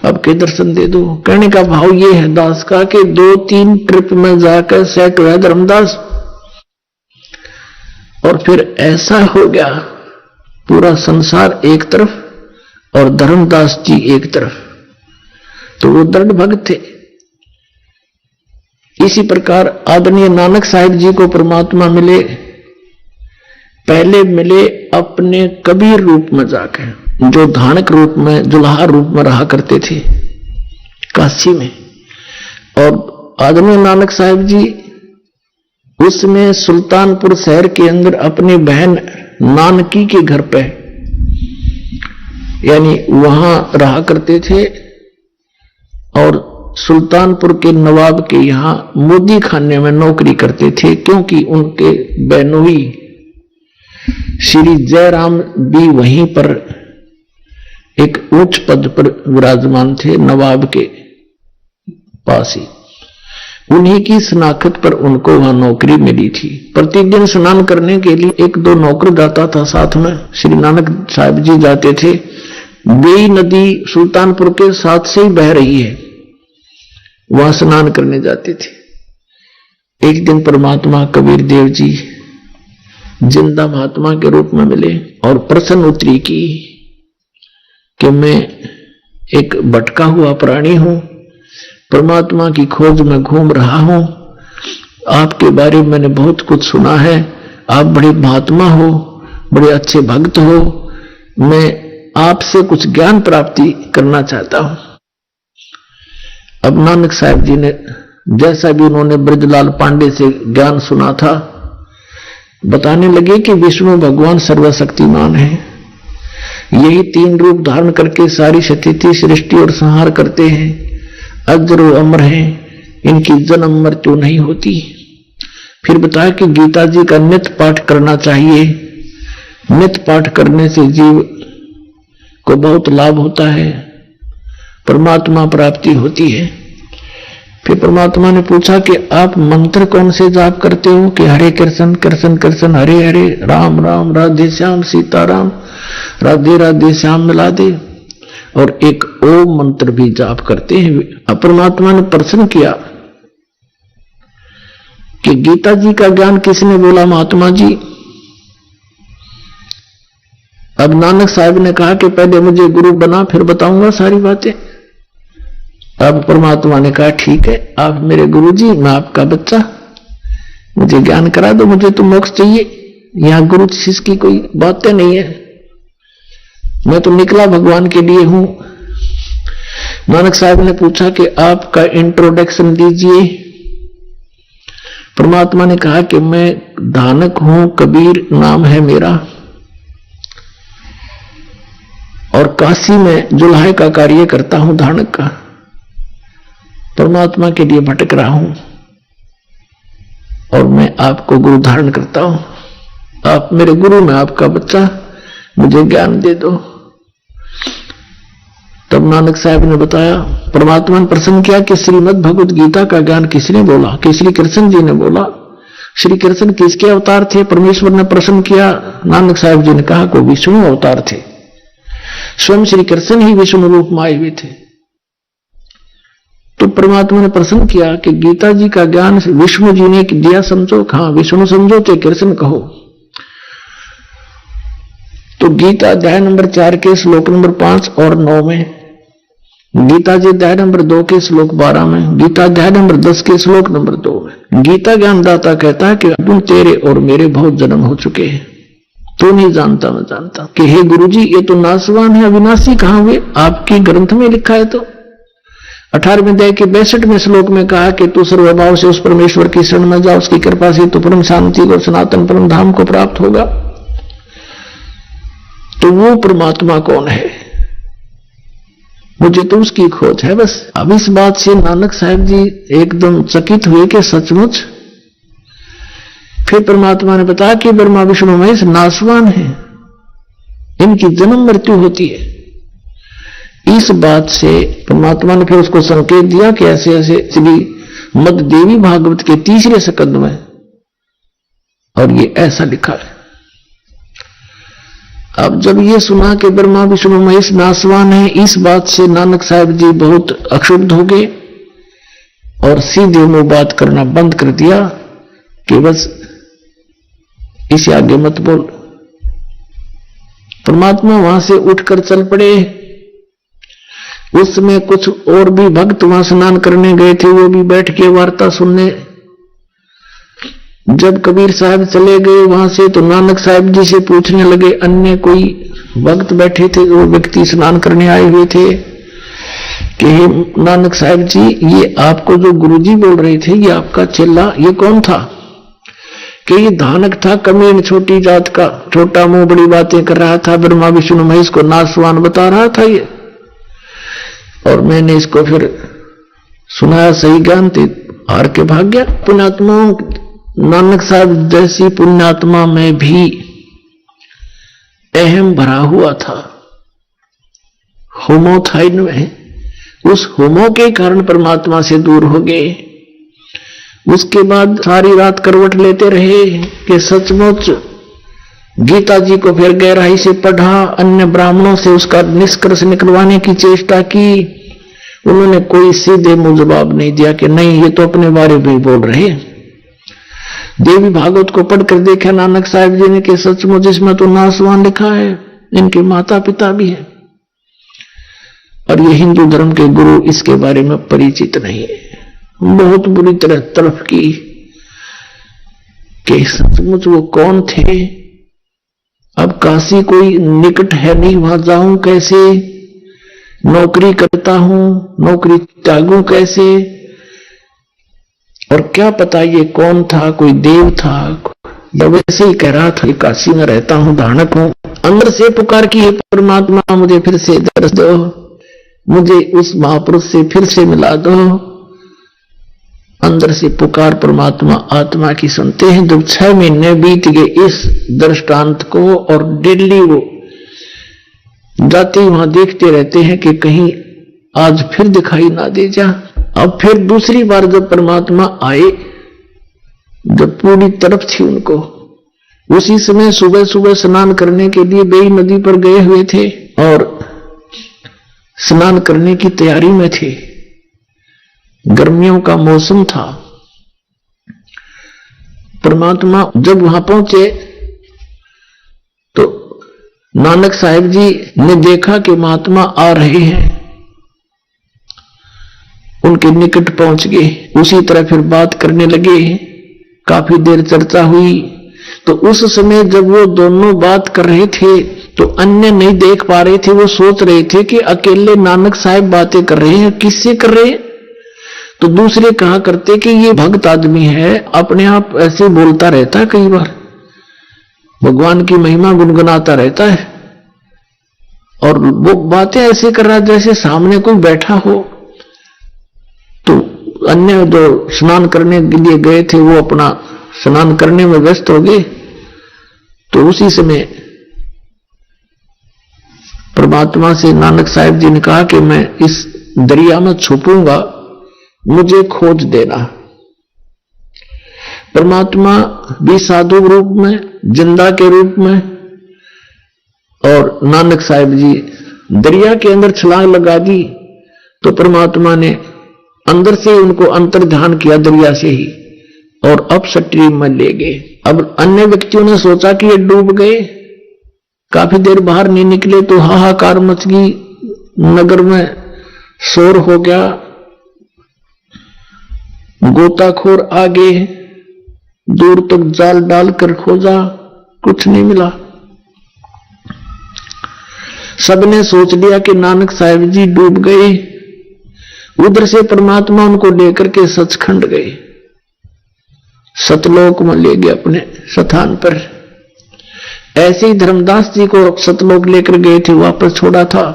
अब के दर्शन दे दो। कहने का भाव ये है दास का कि 2-3 ट्रिप में जाकर सेट हुआ धर्मदास, और फिर ऐसा हो गया पूरा संसार एक तरफ और धर्मदास जी एक तरफ। तो वो दृढ़ भक्त थे। इसी प्रकार आदरणीय नानक साहिब जी को परमात्मा मिले, पहले मिले अपने कबीर रूप में जाकर, जो धानक रूप में, जुल्हा रूप में रहा करते थे काशी में। और आदरणीय नानक साहिब जी उसमें सुल्तानपुर शहर के अंदर अपनी बहन नानकी के घर पे, यानी वहां रहा करते थे। और सुल्तानपुर के नवाब के यहां मोदी खाने में नौकरी करते थे, क्योंकि उनके बहनोई श्री जयराम भी वहीं पर एक उच्च पद पर विराजमान थे, नवाब के पास ही। उन्हीं की शनाख्त पर उनको वहां नौकरी मिली थी। प्रतिदिन स्नान करने के लिए 1-2 नौकर जाता था साथ में, श्री नानक साहिब जी जाते थे। बेई नदी सुल्तानपुर के साथ से ही बह रही है, वहां स्नान करने जाते थे। एक दिन परमात्मा कबीर देव जी जिंदा महात्मा के रूप में मिले और प्रश्न उत्तरी की कि मैं एक भटका हुआ प्राणी हूं, परमात्मा की खोज में घूम रहा हूं, आपके बारे में मैंने बहुत कुछ सुना है, आप बड़े महात्मा हो, बड़े अच्छे भक्त हो, मैं आपसे कुछ ज्ञान प्राप्ति करना चाहता हूं। अब नानक साहिब जी ने जैसा भी उन्होंने ब्रजलाल पांडे से ज्ञान सुना था, बताने लगे कि विष्णु भगवान सर्वशक्तिमान है, यही 3 रूप धारण करके सारी स्थिति सृष्टि और संहार करते हैं, अजर व अमर हैं, इनकी जन्म मृत्यु नहीं होती। फिर बताया कि गीता जी का नित्य पाठ करना चाहिए, नित्य पाठ करने से जीव को बहुत लाभ होता है, परमात्मा प्राप्ति होती है। फिर परमात्मा ने पूछा कि आप मंत्र कौन से जाप करते हो? कि हरे कृष्ण कृष्ण कृष्ण हरे हरे, राम राम राधे श्याम सीताराम, राधे राधे श्याम मिला दे। और एक ओम मंत्र भी जाप करते हैं। परमात्मा ने प्रश्न किया कि गीता जी का ज्ञान किसने बोला? महात्मा जी। अब नानक साहब ने कहा कि पहले मुझे गुरु बना, फिर बताऊंगा सारी बातें। अब परमात्मा ने कहा ठीक है, आप मेरे गुरु जी, मैं आपका बच्चा, मुझे ज्ञान करा दो, मुझे तो मोक्ष चाहिए। यहां गुरु शिष्य की कोई बातें नहीं है, मैं तो निकला भगवान के लिए हूं। नानक साहब ने पूछा कि आपका इंट्रोडक्शन दीजिए। परमात्मा ने कहा कि मैं धानक हूं, कबीर नाम है मेरा, और काशी में जुल्हे का कार्य करता हूं, धानक का। परमात्मा के लिए भटक रहा हूं और मैं आपको गुरु धारण करता हूं। आप मेरे गुरु, मैं आपका बच्चा, मुझे ज्ञान दे दो। तब नानक साहब ने बताया, परमात्मा ने प्रश्न किया कि श्रीमद् भगवत गीता का ज्ञान किसने बोला? कि श्री कृष्ण जी ने बोला। श्री कृष्ण किसके अवतार थे? परमेश्वर ने प्रश्न किया। नानक साहब जी ने कहा कि विष्णु अवतार थे, स्वयं श्री कृष्ण ही विष्णु रूप में आए हुए थे। तो परमात्मा ने प्रश्न किया कि गीता जी का ज्ञान विष्णु जी ने दिया, समझो? हाँ, विष्णु समझो तो कृष्ण कहो। तो गीता अध्याय नंबर 4 के श्लोक नंबर 5 और 9 में, गीता जी अध्याय नंबर 2 के श्लोक 12 में, गीता अध्याय नंबर 10 के श्लोक नंबर 2 में गीता ज्ञानदाता कहता है कि अर्जुन तेरे और मेरे बहुत जन्म हो चुके हैं, तो नहीं जानता, मैं जानता। कि हे गुरुजी, ये तो नासवान है, अविनाशी कहां हुए? आपके ग्रंथ में लिखा है। तो 18वें अध्याय के 62वें श्लोक में कहा कि तू सर्वभाव से उस परमेश्वर की शरण में जा, उसकी कृपा से तो परम शांति और सनातन परम धाम को प्राप्त होगा। तो वो परमात्मा कौन है? मुझे तो उसकी खोज है बस। अब इस बात से नानक साहब जी एकदम चकित हुए कि सचमुच। फिर परमात्मा ने बताया कि ब्रह्मा विष्णु महेश नासवान है, इनकी जन्म मृत्यु होती है। इस बात से परमात्मा ने फिर उसको संकेत दिया कि ऐसे ऐसे श्री मद देवी भागवत के 3रे स्कंद में, और ये ऐसा लिखा है। अब जब ये सुना कि ब्रह्मा विष्णु महेश नासवान है, इस बात से नानक साहब जी बहुत अक्षुब्ध हो गए और सीधे मुंह बात करना बंद कर दिया कि बस इसे आगे मत बोल। परमात्मा वहां से उठकर चल पड़े। उसमें कुछ और भी भक्त वहां स्नान करने गए थे, वो भी बैठ के वार्ता सुनने। जब कबीर साहब चले गए वहां से, तो नानक साहब जी से पूछने लगे, अन्य कोई भक्त बैठे थे, वो व्यक्ति स्नान करने आए हुए थे, कि नानक साहब जी, ये आपको जो गुरुजी बोल रहे थे, ये आपका चेला, ये कौन था? कि ये धानक था, कमीन, छोटी जात का, छोटा मुंह, बड़ी बातें कर रहा था, ब्रह्मा विष्णु महेश को नासवान बता रहा था ये। और मैंने इसको फिर सुनाया सही ज्ञान, थे हार के भाग गया। पुण्यात्मा नानक साहब जैसी पुण्यात्मा में भी अहम भरा हुआ था, होमो था इनमें। उस होमो के कारण परमात्मा से दूर हो गए। उसके बाद सारी रात करवट लेते रहे कि सचमुच गीता जी को फिर गहराई से पढ़ा, अन्य ब्राह्मणों से उसका निष्कर्ष निकलवाने की चेष्टा की। उन्होंने कोई सीधे मुंह जवाब नहीं दिया कि नहीं, ये तो अपने बारे में बोल रहे। देवी भागवत को पढ़कर देखा नानक साहब जी ने कि सचमुच इसमें तो नासवान लिखा है, इनके माता पिता भी है, और ये हिंदू धर्म के गुरु इसके बारे में परिचित नहीं है। बहुत बुरी तरह तरफ की कि सचमुच वो कौन थे। अब काशी कोई निकट है नहीं, वहां जाऊं कैसे? नौकरी करता हूं, नौकरी त्यागूं कैसे? और क्या पता ये कौन था, कोई देव था या वैसे ही कह रहा था कि काशी में रहता हूं, धानक हूं। अंदर से पुकार की, हे परमात्मा, मुझे फिर से दर्श दो, मुझे उस महापुरुष से फिर से मिला दो। अंदर से पुकार परमात्मा आत्मा की सुनते हैं। जब 6 महीने बीत गए इस दृष्टांत को, और डेली वो जाते वहां देखते रहते हैं कि कहीं आज फिर दिखाई ना दे जा। अब फिर दूसरी बार जब परमात्मा आए, जब पूरी तरफ थी उनको, उसी समय सुबह सुबह स्नान करने के लिए बेई नदी पर गए हुए थे, और स्नान करने की तैयारी में थे। गर्मियों का मौसम था। परमात्मा जब वहां पहुंचे तो नानक साहिब जी ने देखा कि महात्मा आ रहे हैं, उनके निकट पहुंच गए। उसी तरह फिर बात करने लगे। काफी देर चर्चा हुई। तो उस समय जब वो दोनों बात कर रहे थे तो अन्य नहीं देख पा रहे थे। वो सोच रहे थे कि अकेले नानक साहिब बातें कर रहे हैं, किससे कर रहे हैं? तो दूसरे कहा करते कि ये भक्त आदमी है, अपने आप ऐसे बोलता रहता है, कई बार भगवान की महिमा गुनगुनाता रहता है और वो बातें ऐसे कर रहा जैसे सामने कोई बैठा हो। तो अन्य जो स्नान करने के लिए गए थे वो अपना स्नान करने में व्यस्त हो गए। तो उसी समय परमात्मा से नानक साहिब जी ने कहा कि मैं इस दरिया में छुपूंगा, मुझे खोज देना। परमात्मा भी साधु रूप में, जिंदा के रूप में, और नानक साहिब जी दरिया के अंदर छलांग लगा दी। तो परमात्मा ने अंदर से उनको अंतर ध्यान किया दरिया से ही और अप स्ट्रीम में ले गए। अब अन्य व्यक्तियों ने सोचा कि ये डूब गए, काफी देर बाहर नहीं निकले तो हाहाकार मच गई, नगर में शोर हो गया, गोताखोर आ गए, दूर तक जाल डालकर खोजा, कुछ नहीं मिला। सबने सोच लिया कि नानक साहिब जी डूब गए। उधर से परमात्मा उनको लेकर के सचखंड गए, सतलोक में ले गए अपने स्थान पर। ऐसे ही धर्मदास जी को सतलोक लेकर गए थे, वापस छोड़ा था।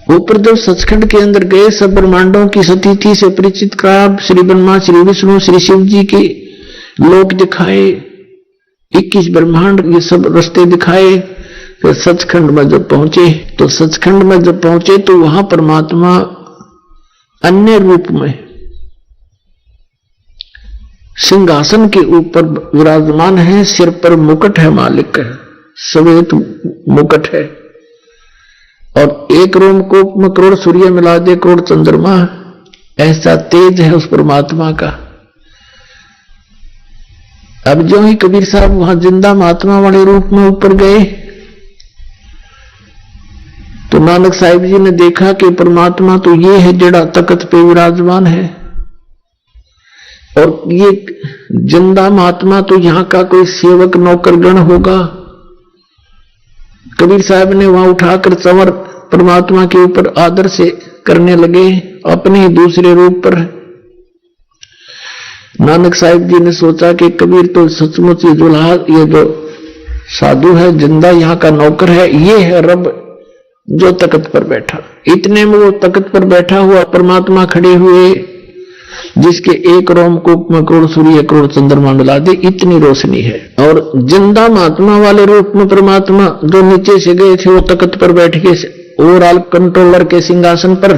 ऊपर जब सचखंड के अंदर गए, सब ब्रह्मांडों की स्थिति से परिचित कराया। श्री ब्रह्मा, श्री विष्णु, श्री शिव जी के लोक दिखाए, 21 ब्रह्मांड, ये सब रास्ते दिखाए। फिर सचखंड में जब पहुंचे तो वहां परमात्मा अन्य रूप में सिंहासन के ऊपर विराजमान है। सिर पर मुकुट है, मालिक है, श्वेत मुकुट है। और एक रोमकूप में करोड़ सूर्य मिला दे, करोड़ चंद्रमा, ऐसा तेज है उस परमात्मा का। अब जो ही कबीर साहब वहां जिंदा महात्मा वाले रूप में ऊपर गए तो नानक साहिब जी ने देखा कि परमात्मा तो ये है जड़ा तख्त पे विराजमान है, और ये जिंदा महात्मा तो यहां का कोई सेवक नौकरगण होगा। कबीर साहब ने वहां उठाकर चंवर परमात्मा के ऊपर आदर से करने लगे, अपने ही दूसरे रूप पर। नानक साहिब जी ने सोचा कि कबीर तो सचमुच ये दुल्हा, ये जो साधु है, जिंदा यहाँ का नौकर है, ये है रब जो तख्त पर बैठा। इतने में वो तख्त पर बैठा हुआ परमात्मा खड़े हुए, जिसके एक रोमकूप में करोड़ सूर्य करोड़ चंद्रमा मिला दे, इतनी रोशनी है। और जिंदा महात्मा वाले रूप में परमात्मा जो नीचे से गए थे वो तख्त पर बैठ के ओवरऑल कंट्रोलर के सिंहासन पर,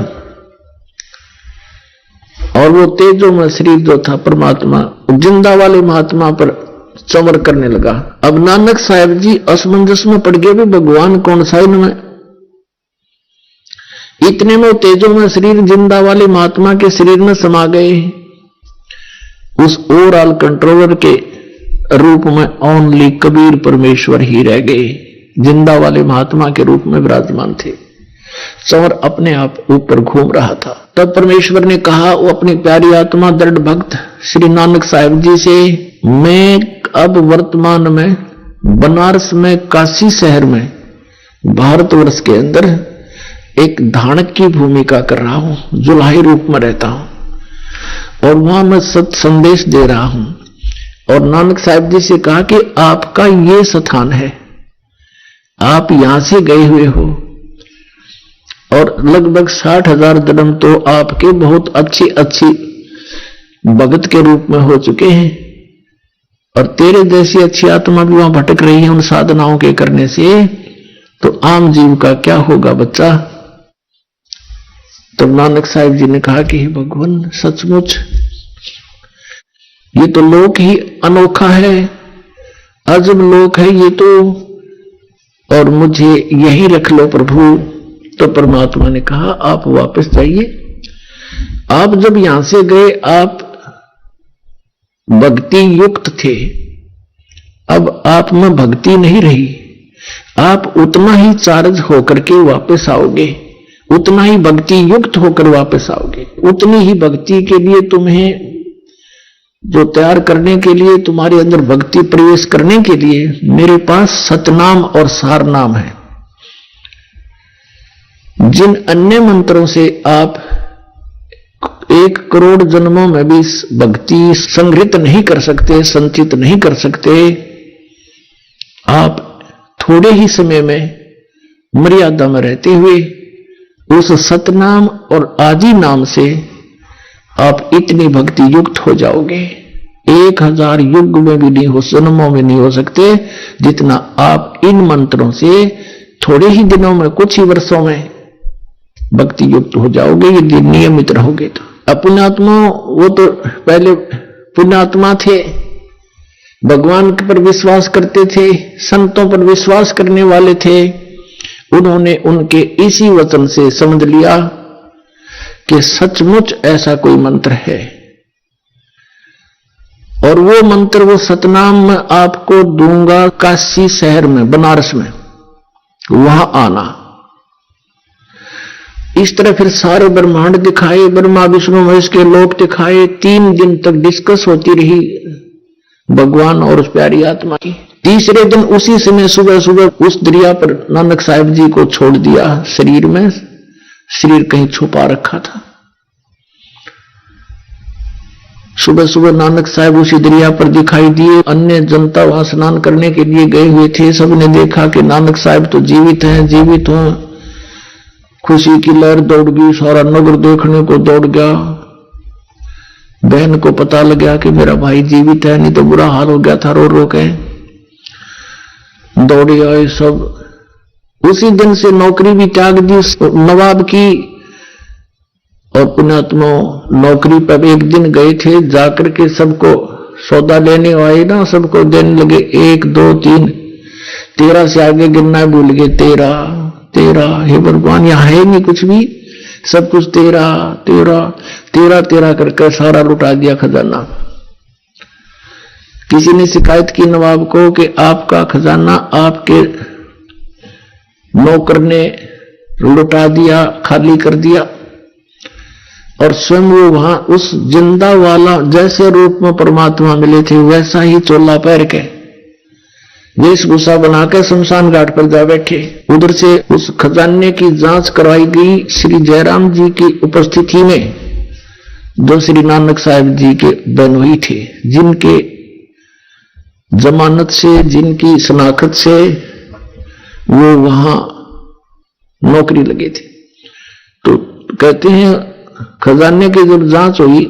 और वो तेजो में शरीर जो था परमात्मा जिंदा वाले महात्मा पर चंवर करने लगा। अब नानक साहिब जी असमंजस में पड़ गए, भी भगवान कौन सा इनमें। इतने में तेजो में शरीर जिंदा वाले महात्मा के शरीर में समा गए। उस ओवरऑल कंट्रोलर के रूप में ओनली कबीर परमेश्वर ही रह गए, जिंदा वाले महात्मा के रूप में विराजमान थे। चंवर अपने आप ऊपर घूम रहा था। तब परमेश्वर ने कहा, वो अपनी प्यारी आत्मा दृढ़ भक्त श्री नानक साहिब जी से, मैं अब वर्तमान में बनारस में, काशी शहर में, भारतवर्ष के अंदर एक धानक की भूमिका कर रहा हूं, जुलाही रूप में रहता हूं और वहां मैं सत संदेश दे रहा हूं। और नानक साहिब जी से कहा कि आपका ये स्थान है, आप यहां से गए हुए हो और लगभग 60,000 जन्म तो आपके बहुत अच्छी भगत के रूप में हो चुके हैं, और तेरे जैसी अच्छी आत्मा भी वहां भटक रही है उन साधनाओं के करने से, तो आम जीव का क्या होगा बच्चा। तब नानक साहिब जी ने कहा कि भगवान सचमुच ये तो लोक ही अनोखा है, अजब लोक है, ये तो और मुझे यहीं रख लो प्रभु। तो परमात्मा ने कहा आप वापस जाइए। आप जब यहां से गए आप भक्ति युक्त थे, अब आप में भक्ति नहीं रही। आप उतना ही चार्ज होकर के वापस आओगे, उतना ही भक्ति युक्त होकर वापस आओगे। उतनी ही भक्ति के लिए तुम्हें जो तैयार करने के लिए, तुम्हारे अंदर भक्ति प्रवेश करने के लिए मेरे पास सतनाम और सार नाम है। जिन अन्य मंत्रों से आप 1 करोड़ जन्मों में भी भक्ति संग्रहित नहीं कर सकते, संचित नहीं कर सकते, आप थोड़े ही समय में मर्यादा में रहते हुए उस सतनाम और आदि नाम से आप इतनी भक्ति युक्त हो जाओगे। 1000 युग में भी नहीं हो, जन्मों में नहीं हो सकते जितना आप इन मंत्रों से थोड़े ही दिनों में, कुछ ही वर्षों में भक्ति युक्त हो जाओगे यदि नियमित रहोगे तो। पुण्यात्मा वो तो पहले पुण्यात्मा थे, भगवान पर विश्वास करते थे, संतों पर विश्वास करने वाले थे। उन्होंने उनके इसी वचन से समझ लिया कि सचमुच ऐसा कोई मंत्र है, और वो मंत्र, वो सतनाम मैं आपको दूंगा काशी शहर में, बनारस में, वहां आना। इस तरह फिर सारे ब्रह्मांड दिखाए, ब्रह्मा विष्णु महेश के लोक दिखाए। 3 दिन तक डिस्कस होती रही भगवान और उस प्यारी आत्मा की। तीसरे दिन उसी समय सुबह सुबह उस दरिया पर नानक साहब जी को छोड़ दिया। शरीर में, शरीर कहीं छुपा रखा था। सुबह सुबह नानक साहब उसी दरिया पर दिखाई दिए। अन्य जनता वहां स्नान करने के लिए गए हुए थे। सबने देखा कि नानक साहब तो जीवित हैं, जीवित हों। खुशी की लहर दौड़ गई, सारा नगर देखने को दौड़ गया। बहन को पता लग गया कि मेरा भाई जीवित है, नहीं तो बुरा हाल हो गया था, रो रो के दौड़े आए सब। उसी दिन से नौकरी भी त्याग दी नवाब की। और पुण्यात्मा नौकरी पर एक दिन गए थे, जाकर के सबको सौदा लेने आए ना, सबको देने लगे 1 2 3 13 से आगे गिनना भूल गए। 13 हे भगवान, यहां है नहीं कुछ भी, सब कुछ 13 करके सारा लुटा दिया खजाना। किसी ने शिकायत की नवाब को कि आपका खजाना आपके नौकर ने लुटा दिया, खाली कर दिया। और स्वयं वो वहां उस जिंदा वाला जैसे रूप में परमात्मा मिले थे वैसा ही चोला पहन के वेशभूषा बनाकर शमशान घाट पर जा बैठे। उधर से उस खजाने की जांच करवाई गई श्री जयराम जी की उपस्थिति में, जो श्री नानक साहब जी के बहनोई थे, जिनके जमानत से, जिनकी शनाखत से वो वहां नौकरी लगे थे। तो कहते हैं खजाने की जब जांच हुई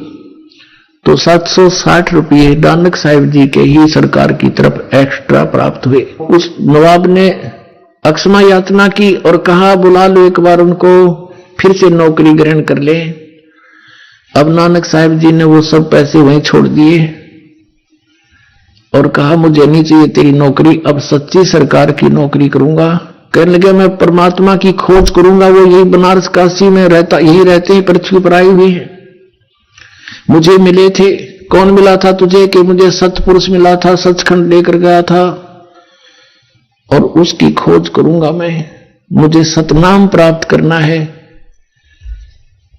तो 760 रुपये नानक साहिब जी के ही सरकार की तरफ एक्स्ट्रा प्राप्त हुए। उस नवाब ने अक्षमा याचना की और कहा बुला लो एक बार उनको, फिर से नौकरी ग्रहण कर ले। अब नानक साहिब जी ने वो सब पैसे वहीं छोड़ दिए और कहा मुझे नहीं चाहिए तेरी नौकरी, अब सच्ची सरकार की नौकरी करूंगा। कहने लगे मैं परमात्मा की खोज करूंगा, वो यही बनारस काशी में रहता, यही रहते हैं, पृथ्वी पर आए हुए हैं, मुझे मिले थे। कौन मिला था तुझे? कि मुझे सतपुरुष मिला था, सचखंड लेकर गया था और उसकी खोज करूंगा मैं, मुझे सतनाम प्राप्त करना है।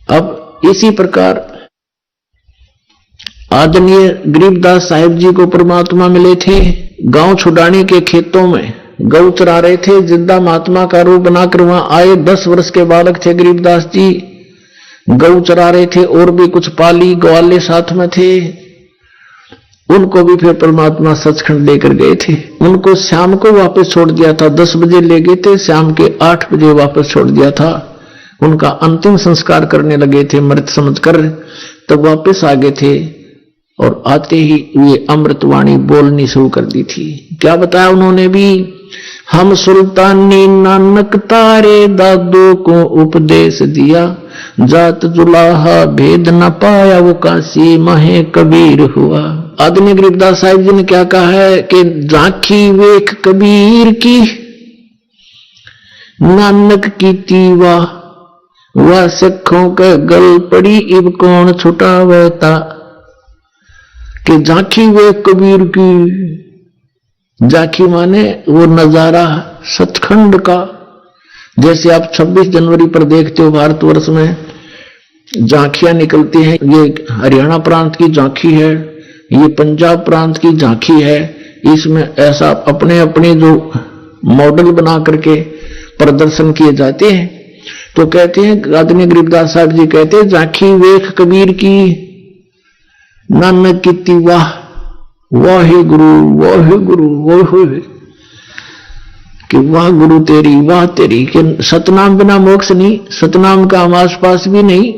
अब इसी प्रकार आदरणीय गरीबदास साहिब जी को परमात्मा मिले थे। गांव छुड़ाने के खेतों में गौ चरा रहे थे, जिंदा महात्मा का रूप बनाकर वहां आए। 10 वर्ष के बालक थे गरीबदास जी, गौ चरा रहे थे और भी कुछ पाली ग्वाले साथ में थे। उनको भी फिर परमात्मा सचखंड लेकर गए थे। उनको शाम को वापस छोड़ दिया था, 10 बजे ले गए थे, शाम के 8 बजे वापस छोड़ दिया था। उनका अंतिम संस्कार करने लगे थे मृत समझकर, तब वापस आ गए थे और आते ही वे अमृतवाणी बोलनी शुरू कर दी थी। क्या बताया उन्होंने भी? हम सुल्तानी नानक तारे दादो को उपदेश दिया, जात जुलाहा भेद न पाया वो काशी महे कबीर हुआ। आदरणीय गरीबदास साहिब जी ने क्या कहा है कि झांकी वेख कबीर की, नानक की तीवा वह सिखों के गल पड़ी इब कौन छुटावता। कि झांकी वे कबीर की, झांकी माने वो नजारा सचखंड का। जैसे आप 26 जनवरी पर देखते हो भारतवर्ष में झांकियां निकलती हैं, ये हरियाणा प्रांत की झांकी है, ये पंजाब प्रांत की झांकी है। इसमें ऐसा अपने अपने जो मॉडल बना करके प्रदर्शन किए जाते हैं। तो कहते हैं आदरणीय गरीबदास साहब जी कहते हैं, झांकी वेख कबीर की नानक की वाह वाहे गुरु वाहे गुरु वाहे, कि वाह गुरु तेरी वाह तेरी। कि सतनाम बिना मोक्ष नहीं, सतनाम का हम आस पास भी नहीं।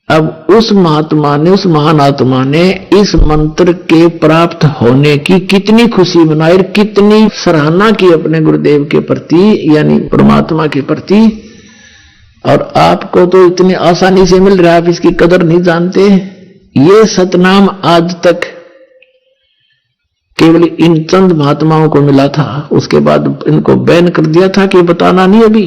अब उस महात्मा ने, उस महान आत्मा ने इस मंत्र के प्राप्त होने की कितनी खुशी मनाई और कितनी सराहना की अपने गुरुदेव के प्रति, यानी परमात्मा के प्रति। और आपको तो इतनी आसानी से मिल रहा है, आप इसकी कदर नहीं जानते। ये सतनाम आज तक केवल इन चंद महात्माओं को मिला था, उसके बाद इनको बैन कर दिया था कि बताना नहीं। अभी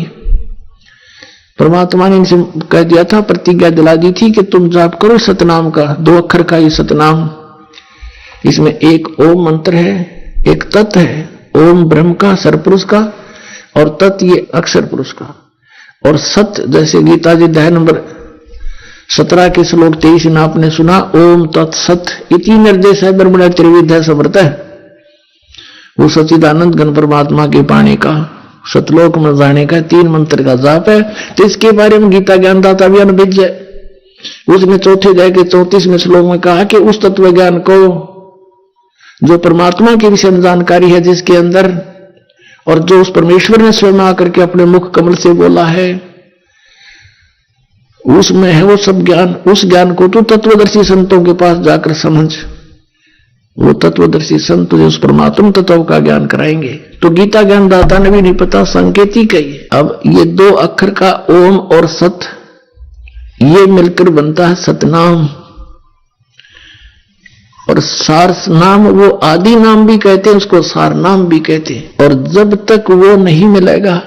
परमात्मा ने इनसे कह दिया था, प्रतिज्ञा दिला दी थी कि तुम जाप करो सतनाम का, 2 अक्षर का ये सतनाम। इसमें एक ओम मंत्र है, एक तत् है, ओम ब्रह्म का सरपुरुष का और तत् ये अक्षर पुरुष का। और सत जैसे गीता जी अध्याय नंबर 17 के श्लोक 23 में आपने सुना, ओम तत्सत इति निर्देश है ब्रह्मण त्रिविध समर्थ है। वो सच्चिदानंद घन परमात्मा के पाने का, सतलोक में जाने का 3 मंत्र का जाप है। तो इसके बारे में गीता ज्ञानदाता भी अनभिज्ञ है। उसने 4थे अध्याय के 34वें श्लोक में कहा कि उस तत्व ज्ञान को जो परमात्मा के विषय में जानकारी है जिसके अंदर, और जो उस परमेश्वर ने स्वयं आकर के अपने मुख कमल से बोला है, उसमें है वो सब ज्ञान। उस ज्ञान को तो तत्वदर्शी संतों के पास जाकर समझ, वो तत्वदर्शी संत तुझे उस परमात्म तत्व का ज्ञान कराएंगे। तो गीता ज्ञानदाता ने भी नहीं पता, संकेतिक है ये। अब ये 2 अक्षर का ओम और सत, ये मिलकर बनता है सतनाम। और सार नाम, वो आदि नाम भी कहते हैं उसको, सार नाम भी कहते हैं। और जब तक वो नहीं मिलेगा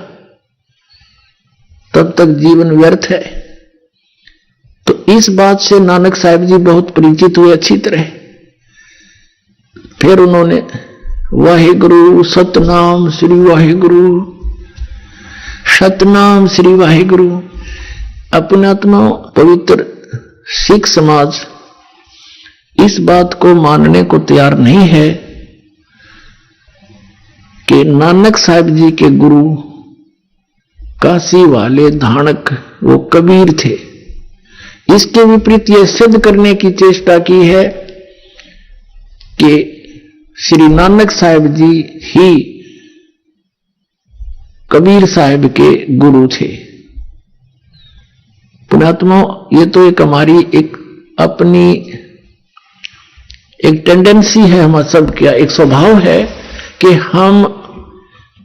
तब तक जीवन व्यर्थ है। तो इस बात से नानक साहब जी बहुत परिचित हुए अच्छी तरह। फिर उन्होंने वाहेगुरु सतनाम श्री वाहेगुरु, सतनाम श्री वाहेगुरु। अपने आत्मा पवित्र सिख समाज इस बात को मानने को तैयार नहीं है कि नानक साहब जी के गुरु काशी वाले धानक वो कबीर थे। इसके विपरीत यह सिद्ध करने की चेष्टा की है कि श्री नानक साहब जी ही कबीर साहब के गुरु थे। पुण्यात्मा, ये तो एक हमारी एक अपनी एक टेंडेंसी है, हमारा सब क्या एक स्वभाव है कि हम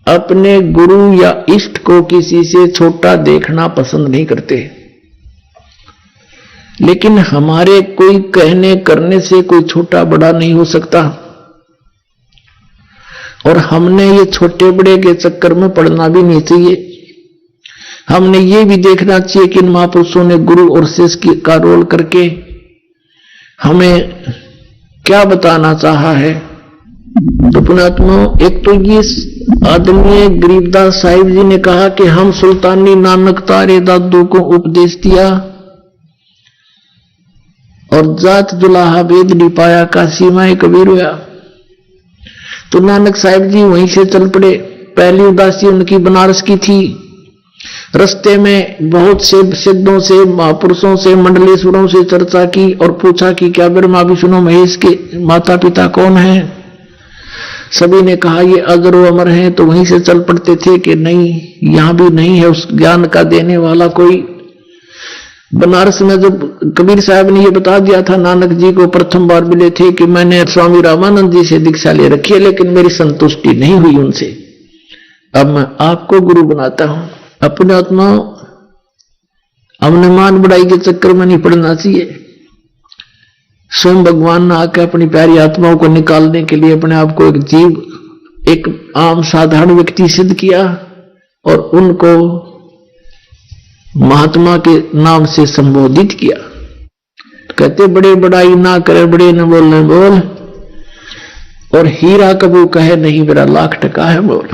अपने गुरु या इष्ट को किसी से छोटा देखना पसंद नहीं करते। लेकिन हमारे कोई कहने करने से कोई छोटा बड़ा नहीं हो सकता, और हमने ये छोटे बड़े के चक्कर में पड़ना भी नहीं चाहिए। हमने ये भी देखना चाहिए कि इन महापुरुषों ने गुरु और शिष्य का रोल करके हमें क्या बताना चाहा है। तो पुण्यात्मा, एक तो ये आदरणीय गरीबदास साहिब जी ने कहा कि हम सुल्तानी नानक तारे दादू को उपदेश दिया और जात जुलाहा वेद नहीं पाया, काशी माए कबीर हुआ। तो नानक साहिब जी वहीं से चल पड़े। पहली उदासी उनकी बनारस की थी। रस्ते में बहुत से सिद्धों से, महापुरुषों से, मंडलेश्वरों से चर्चा की और पूछा कि क्या ब्रह्मा विष्णु महेश के माता पिता कौन हैं। सभी ने कहा ये अजर व अमर हैं। तो वहीं से चल पड़ते थे कि नहीं, यहां भी नहीं है उस ज्ञान का देने वाला कोई। बनारस में जब कबीर साहब ने ये बता दिया था नानक जी को, प्रथम बार मिले थे कि मैंने स्वामी रामानंद जी से दीक्षा ले रखी है लेकिन मेरी संतुष्टि नहीं हुई उनसे, अब मैं आपको गुरु बनाता हूं। अपने आत्मा हमने मान बढ़ाई के चक्कर में नहीं पड़ना चाहिए। स्वयं भगवान ने आकर अपनी प्यारी आत्माओं को निकालने के लिए अपने आप को एक जीव, एक आम साधारण व्यक्ति सिद्ध किया और उनको महात्मा के नाम से संबोधित किया। कहते बड़े बड़ाई ना करे, बड़े न बोलने बोल, और हीरा कबू कहे नहीं मेरा लाख टका है बोल।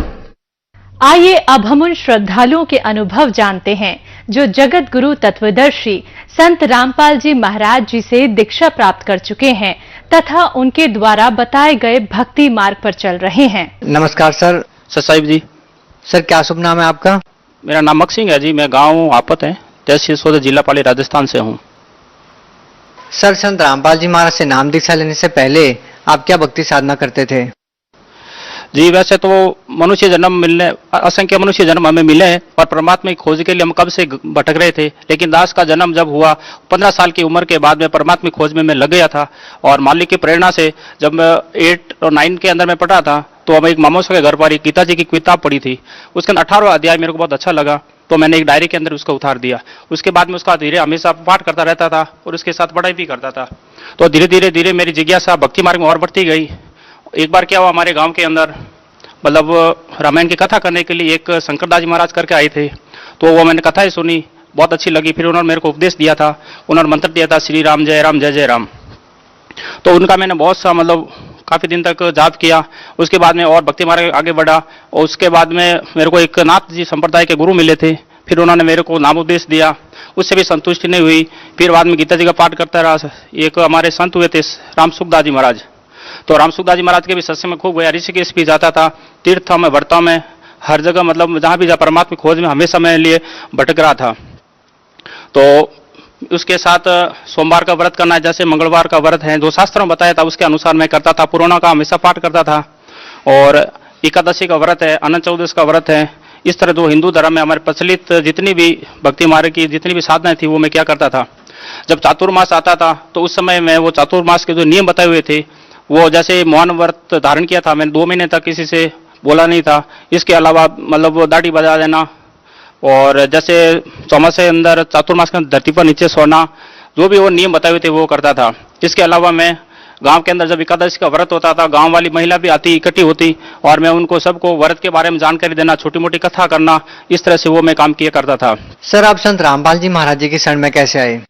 आइए अब हम उन श्रद्धालुओं के अनुभव जानते हैं जो जगत गुरु तत्वदर्शी संत रामपाल जी महाराज जी से दीक्षा प्राप्त कर चुके हैं तथा उनके द्वारा बताए गए भक्ति मार्ग पर चल रहे हैं। नमस्कार सर। साहिब जी। सर क्या शुभ नाम है आपका? मेरा नाम मक सिंह है जी। मैं गांव आपत है, तहसील सोदे, जिला पाली, राजस्थान से हूँ। सर संत रामपाल जी महाराज से नाम दीक्षा लेने से पहले आप क्या भक्ति साधना करते थे? जी वैसे तो मनुष्य जन्म मिलने, असंख्य मनुष्य जन्म हमें मिले हैं और परमात्मा की खोज के लिए हम कब से भटक रहे थे, लेकिन दास का जन्म जब हुआ 15 साल की उम्र के बाद में परमात्मा की खोज में मैं लग गया था। और मालिक की प्रेरणा से जब मैं 8 और 9 के अंदर में पढ़ा था तो हम एक मामोसा के घर पर ही गीता जी की किताब पढ़ी थी। उसके अंदर 18वां अध्याय मेरे को बहुत अच्छा लगा तो मैंने एक डायरी के अंदर उसको उतार दिया। उसके बाद में उसका धीरे हमेशा पाठ करता रहता था और उसके साथ पढ़ाई भी करता था। तो धीरे धीरे मेरी जिज्ञासा भक्ति मार्ग में और बढ़ती गई। एक बार क्या हुआ, हमारे गाँव के अंदर मतलब रामायण की कथा करने के लिए एक शंकरदास जी महाराज करके आए थे। तो वो मैंने कथा ही सुनी, बहुत अच्छी लगी। फिर उन्होंने मेरे को उपदेश दिया था, उन्होंने मंत्र दिया था श्री राम जय राम जय जय राम। तो उनका मैंने बहुत सा मतलब काफ़ी दिन तक जाप किया। उसके बाद में और भक्ति मार्ग आगे बढ़ा और उसके बाद में मेरे को एक नाथ जी संप्रदाय के गुरु मिले थे। फिर उन्होंने मेरे को नामोपदेश दिया, उससे भी संतुष्टि नहीं हुई। फिर बाद में गीता जी का पाठ करता रहा। एक हमारे संत हुए थे राम सुखदास जी महाराज, तो राम सुखदास जी महाराज के भी सत्संग में खूब गया। ऋषिकेश भी जाता था, तीर्थों में, व्रतों में, हर जगह मतलब जहाँ भी जा परमात्मा खोज में हमेशा मेरे लिए भटक रहा था। तो उसके साथ सोमवार का व्रत करना, जैसे मंगलवार का व्रत है जो शास्त्रों में बताया था उसके अनुसार मैं करता था। पुराणों का हमेशा पाठ करता था। और एकादशी का व्रत है, अनंत चौदश का व्रत है। इस तरह जो हिंदू धर्म में हमारे प्रचलित जितनी भी भक्ति मार्ग की जितनी भी साधनाएं थी वो मैं क्या करता था। जब चातुर्मास आता था तो उस समय मैं वो चातुर्मास के जो नियम बताए हुए थे वो, जैसे मौन व्रत धारण किया था मैंने, 2 महीने तक किसी से बोला नहीं था। इसके अलावा मतलब वो दाढ़ी बजा देना, और जैसे चौमास के अंदर चातुर्मास के अंदर धरती पर नीचे सोना, जो भी वो नियम बताए हुए थे वो करता था। इसके अलावा मैं गांव के अंदर जब एकादशी का व्रत होता था, गांव वाली महिला भी आती इकट्ठी होती और मैं उनको सबको व्रत के बारे में जानकारी देना, छोटी मोटी कथा करना, इस तरह से वो मैं काम किया करता था। सर आप संत रामपाल जी महाराज जी की शरण में कैसे आए?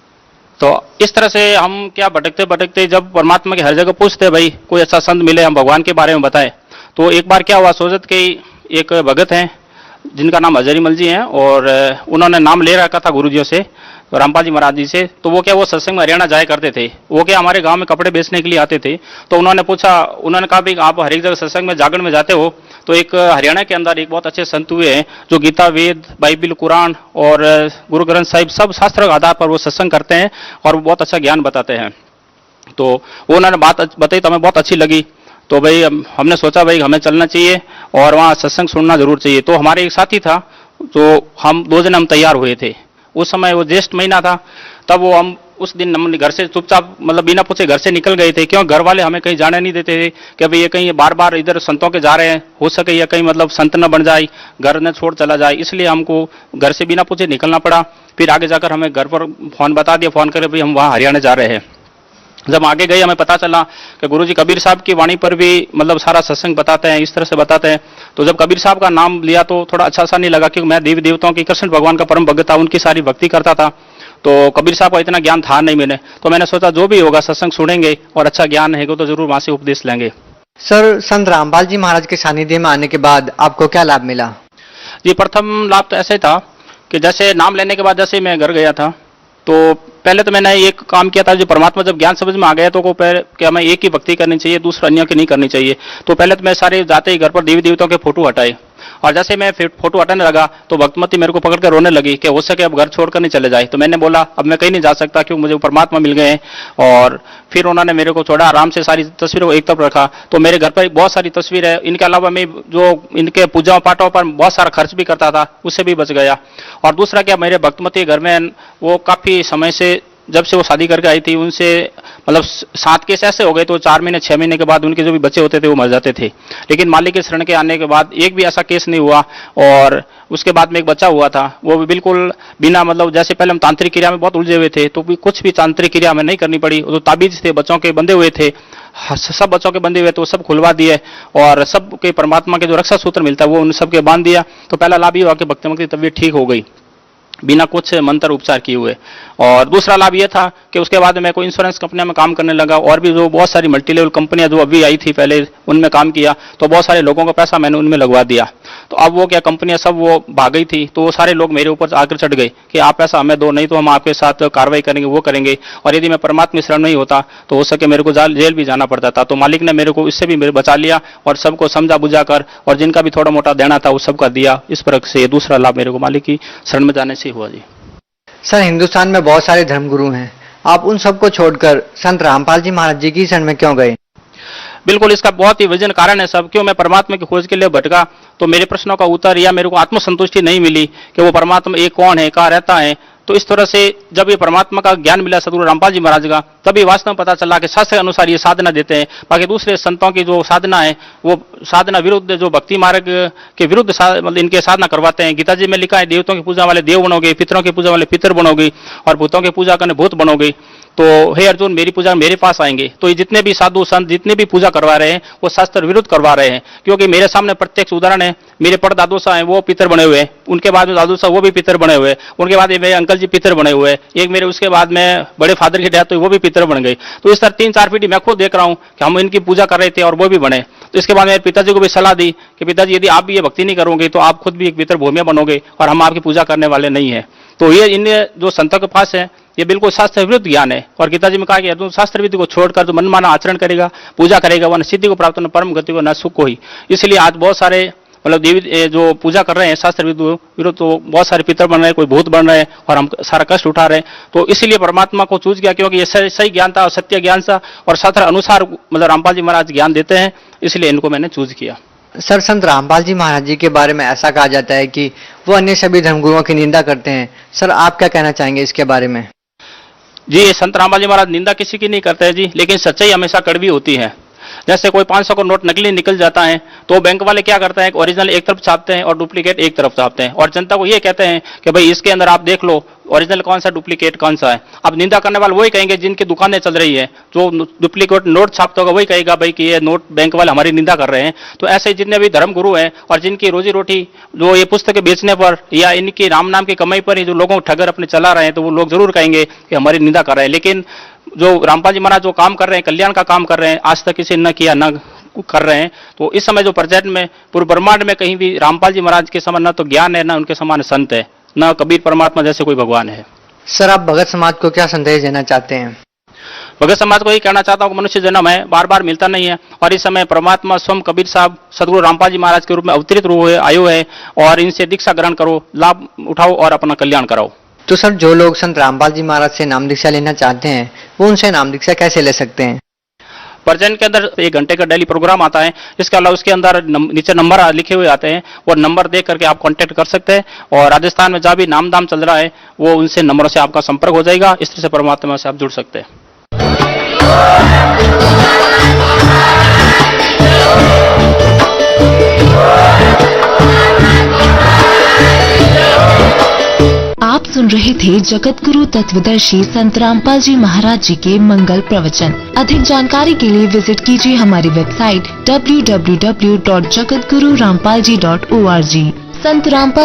तो इस तरह से हम क्या भटकते भटकते जब परमात्मा की हर जगह पूछते भाई कोई अच्छा संत मिले हम भगवान के बारे में बताएं। तो एक बार क्या हुआ, सोजत के एक भगत हैं जिनका नाम हजरीमल जी हैं और उन्होंने नाम ले रखा था गुरुजियों से, तो रामपाल जी महाराज जी से। तो वो क्या, वो सत्संग में हरियाणा जाया करते थे। वो क्या हमारे गांव में कपड़े बेचने के लिए आते थे। तो उन्होंने पूछा, उन्होंने कहा भाई आप हर एक जगह सत्संग में जागरण में जाते हो, तो एक हरियाणा के अंदर एक बहुत अच्छे संत हुए हैं जो गीता, वेद, बाइबिल, कुरान और गुरु ग्रंथ साहिब सब शास्त्र के आधार पर वो सत्संग करते हैं और वो बहुत अच्छा ज्ञान बताते हैं। तो वो उन्होंने बात बताई तो हमें बहुत अच्छी लगी। तो भाई हमने सोचा भाई हमें चलना चाहिए और वहाँ सत्संग सुनना जरूर चाहिए। तो हमारे एक साथी था, तो हम 2 जन हम तैयार हुए थे। उस समय वो ज्येष्ठ महीना था, तब वो हम उस दिन हम घर से चुपचाप मतलब बिना पूछे घर से निकल गए थे। क्यों, घर वाले हमें कहीं जाने नहीं देते थे कि भाई ये कहीं बार बार इधर संतों के जा रहे हैं, हो सके या कहीं मतलब संत न बन जाए, घर न छोड़ चला जाए, इसलिए हमको घर से बिना पूछे निकलना पड़ा। फिर आगे जाकर हमें घर पर फोन बता दिया, फोन करे भाई हम वहाँ हरियाणा जा रहे हैं। जब आगे गए हमें पता चला कि गुरुजी कबीर साहब की वाणी पर भी मतलब सारा सत्संग बताते हैं, इस तरह से बताते हैं। तो जब कबीर साहब का नाम लिया तो थोड़ा अच्छा सा नहीं लगा, क्योंकि मैं देवी देवताओं की, कृष्ण भगवान का परम भक्त था, उनकी सारी भक्ति करता था। तो कबीर साहब का इतना ज्ञान था नहीं मैंने, तो मैंने सोचा जो भी होगा सत्संग सुनेंगे और अच्छा ज्ञान है तो जरूर वहां से उपदेश लेंगे। सर संत रामपाल जी महाराज के सानिध्य में आने के बाद आपको क्या लाभ मिला? जी प्रथम लाभ तो ऐसा ही था कि जैसे नाम लेने के बाद जैसे मैं घर गया था तो पहले तो मैंने एक काम किया था, जो परमात्मा जब ज्ञान समझ में आ गया तो को क्या मैं एक ही भक्ति करनी चाहिए, दूसरा अन्य की नहीं करनी चाहिए। तो पहले तो मैं सारे जाते ही घर पर देवी देवताओं के फोटो हटाए, और जैसे मैं फोटो हटाने लगा तो भक्तमती मेरे को पकड़ कर रोने लगी कि हो सके अब घर छोड़कर नहीं चले जाए। तो मैंने बोला अब मैं कहीं नहीं जा सकता क्योंकि मुझे परमात्मा मिल गए हैं। और फिर उन्होंने मेरे को छोड़ा, आराम से सारी तस्वीरों को एक तरफ रखा। तो मेरे घर पर बहुत सारी तस्वीर है, इनके अलावा मैं जो इनके पूजा पाठों पर बहुत सारा खर्च भी करता था उससे भी बच गया। और दूसरा क्या, मेरे भक्तमती घर में वो काफी समय से जब से वो शादी करके आई थी उनसे मतलब 7 केस ऐसे हो गए तो 4 महीने 6 महीने के बाद उनके जो भी बच्चे होते थे वो मर जाते थे। लेकिन मालिक के शरण के आने के बाद एक भी ऐसा केस नहीं हुआ। और उसके बाद में एक बच्चा हुआ था, वो भी बिल्कुल बिना मतलब, जैसे पहले हम तांत्रिक क्रिया में बहुत उलझे हुए थे तो भी कुछ भी तांत्रिक क्रिया हमें नहीं करनी पड़ी। जो ताबीज थे बच्चों के बंधे हुए थे, सब बच्चों के बंधे हुए तो सब खुलवा दिए और सबके परमात्मा के जो रक्षा सूत्र मिलता है वो उन सबके बांध दिया। तो पहला लाभ ये हुआ कि भक्ति की तबीयत ठीक हो गई बिना कुछ मंत्र उपचार किए हुए। और दूसरा लाभ ये था कि उसके बाद मैं कोई इंश्योरेंस कंपनियों में काम करने लगा और भी जो बहुत सारी मल्टी लेवल कंपनियां जो अभी आई थी पहले उनमें काम किया, तो बहुत सारे लोगों का पैसा मैंने उनमें लगवा दिया। तो अब वो क्या कंपनियां सब वो भाग गई थी, तो वो सारे लोग मेरे ऊपर आकर चढ़ गए कि आप पैसा हमें दो, नहीं तो हम आपके साथ कार्रवाई करेंगे, वो करेंगे। और यदि मैं परमात्मा शरण नहीं होता तो हो सके मेरे को जेल भी जाना पड़ता था। तो मालिक ने मेरे को इससे भी मेरे बचा लिया और सबको समझा बुझा कर और जिनका भी थोड़ा मोटा देना था वो सबका दिया। इस प्रकार से दूसरा लाभ मेरे को मालिक की शरण में जाने से हुआ जी। सर, हिंदुस्तान में बहुत सारे धर्मगुरु हैं, आप उन सबको छोड़कर संत रामपाल जी महाराज जी की शरण में क्यों गए? बिल्कुल, इसका बहुत ही वजन कारण है सब। क्यों मैं परमात्मा की खोज के लिए भटका तो मेरे प्रश्नों का उत्तर या मेरे को आत्मसंतुष्टि नहीं मिली कि वो परमात्मा एक कौन है, कहाँ रहता है। तो इस तरह से जब ये परमात्मा का ज्ञान मिला सदगुरु रामपाल जी महाराज का, तभी वास्तव में पता चला कि शास्त्र के अनुसार ये साधना देते हैं। बाकी दूसरे संतों की जो साधना है वो साधना विरुद्ध, जो भक्ति मार्ग के विरुद्ध मतलब इनके साधना करवाते हैं। गीता जी में लिखा है देवताओं की पूजा वाले देव बनोगे, पितरों की पूजा वाले पितर बनोगे और भूतों की पूजा करने भूत बनोगे। तो हे अर्जुन, मेरी पूजा मेरे पास आएंगे। तो ये जितने भी साधु संत जितने भी पूजा करवा रहे हैं वो शास्त्र विरुद्ध करवा रहे हैं। क्योंकि मेरे सामने प्रत्यक्ष उदाहरण है, मेरे परदादू साहब हैं वो पितर बने हुए हैं, उनके बाद में दादू साहब वो भी पितर बने हुए, उनके बाद मेरे अंकल जी पितर बने हुए, एक मेरे उसके बाद में बड़े फादर की डेथ हुई वो भी पितर बन गए। तो इस तरह 3-4 पीढ़ी मैं खुद देख रहा हूँ कि हम इनकी पूजा कर रहे थे और वो भी बने। तो इसके बाद मेरे पिताजी को भी सलाह दी कि पिताजी यदि आप भी ये भक्ति नहीं करोगे तो आप खुद भी एक पितर भूमिया बनोगे और हम आपकी पूजा करने वाले नहीं है। तो ये इन जो संतों के पास है ये बिल्कुल शास्त्र विरुद्ध ज्ञान है। और गीता जी में कहा कि अर्जुन, शास्त्र विधि को छोड़कर जो मनमाना आचरण करेगा, पूजा करेगा, वह न सिद्धि को प्राप्त, न परम गति को, न सुख को ही। इसलिए आज बहुत सारे मतलब देवी जो पूजा कर रहे हैं शास्त्र विरुद्ध, तो बहुत सारे पितर बन रहे हैं, कोई भूत बन रहे हैं और हम सारा कष्ट उठा रहे हैं। तो इसलिए परमात्मा को चूज किया क्योंकि ये सही ज्ञान था और सत्य ज्ञान था और शास्त्र अनुसार मतलब रामपाल जी महाराज ज्ञान देते हैं, इसलिए इनको मैंने चूज किया। सर, संत रामपाल जी महाराज जी के बारे में ऐसा कहा जाता है कि वो अन्य सभी धर्मगुरुओं की निंदा करते हैं। सर, आप क्या कहना चाहेंगे इसके बारे में? जी, संत रामपाल जी महाराज निंदा किसी की नहीं करते हैं जी, लेकिन सच्चाई हमेशा कड़वी होती है। जैसे कोई 500 का नोट नकली निकल जाता है तो बैंक वाले क्या करते हैं, ओरिजिनल एक तरफ छापते हैं और डुप्लीकेट एक तरफ छापते हैं और जनता को ये कहते हैं कि भाई इसके अंदर आप देख लो ओरिजिनल कौन सा डुप्लीकेट कौन सा है। अब निंदा करने वाले वही कहेंगे जिनकी दुकानें चल रही है, जो डुप्लीकेट नोट छापता होगा वही कहेगा भाई कि ये नोट बैंक वाले हमारी निंदा कर रहे हैं। तो ऐसे जितने भी धर्म गुरु हैं और जिनकी रोजी रोटी जो ये पुस्तकें बेचने पर या इनकी राम नाम की कमाई पर ही जो लोगों को ठगर अपने चला रहे हैं, तो वो लोग जरूर कहेंगे कि हमारी निंदा कर रहे हैं। लेकिन जो रामपाल जी महाराज जो काम कर रहे हैं, कल्याण का काम कर रहे हैं, आज तक किसी न किया न कर रहे हैं। तो इस समय जो प्रेजेंट में पूरे ब्रह्मांड में कहीं भी रामपाल जी महाराज के समान न तो ज्ञान है, न उनके समान संत है, न कबीर परमात्मा जैसे कोई भगवान है। सर, आप भगत समाज को क्या संदेश देना चाहते हैं? भगत समाज को यही कहना चाहता हूँ कि मनुष्य जन्म है, बार बार मिलता नहीं है और इस समय परमात्मा स्वयं कबीर साहब सदगुरु रामपाल जी महाराज के रूप में अवतरित हुए आयु है और इनसे दीक्षा ग्रहण करो, लाभ उठाओ और अपना कल्याण कराओ। तो सर, जो लोग संत रामपाल जी महाराज से नाम दीक्षा लेना चाहते हैं वो उनसे नाम दीक्षा कैसे ले सकते हैं? प्रजन के अंदर 1 घंटे का डेली प्रोग्राम आता है। इसके अलावा उसके अंदर नीचे नंबर लिखे हुए आते हैं, वो नंबर देख करके आप कांटेक्ट कर सकते हैं और राजस्थान में जहाँ भी नाम दाम चल रहा है वो उनसे नंबरों से आपका संपर्क हो जाएगा। इस तरह से परमात्मा से आप जुड़ सकते हैं। आप सुन रहे थे जगत गुरु तत्वदर्शी संत रामपाल जी महाराज जी के मंगल प्रवचन। अधिक जानकारी के लिए विजिट कीजिए हमारी वेबसाइट www.jagatgururampalji.org। संत रामपाल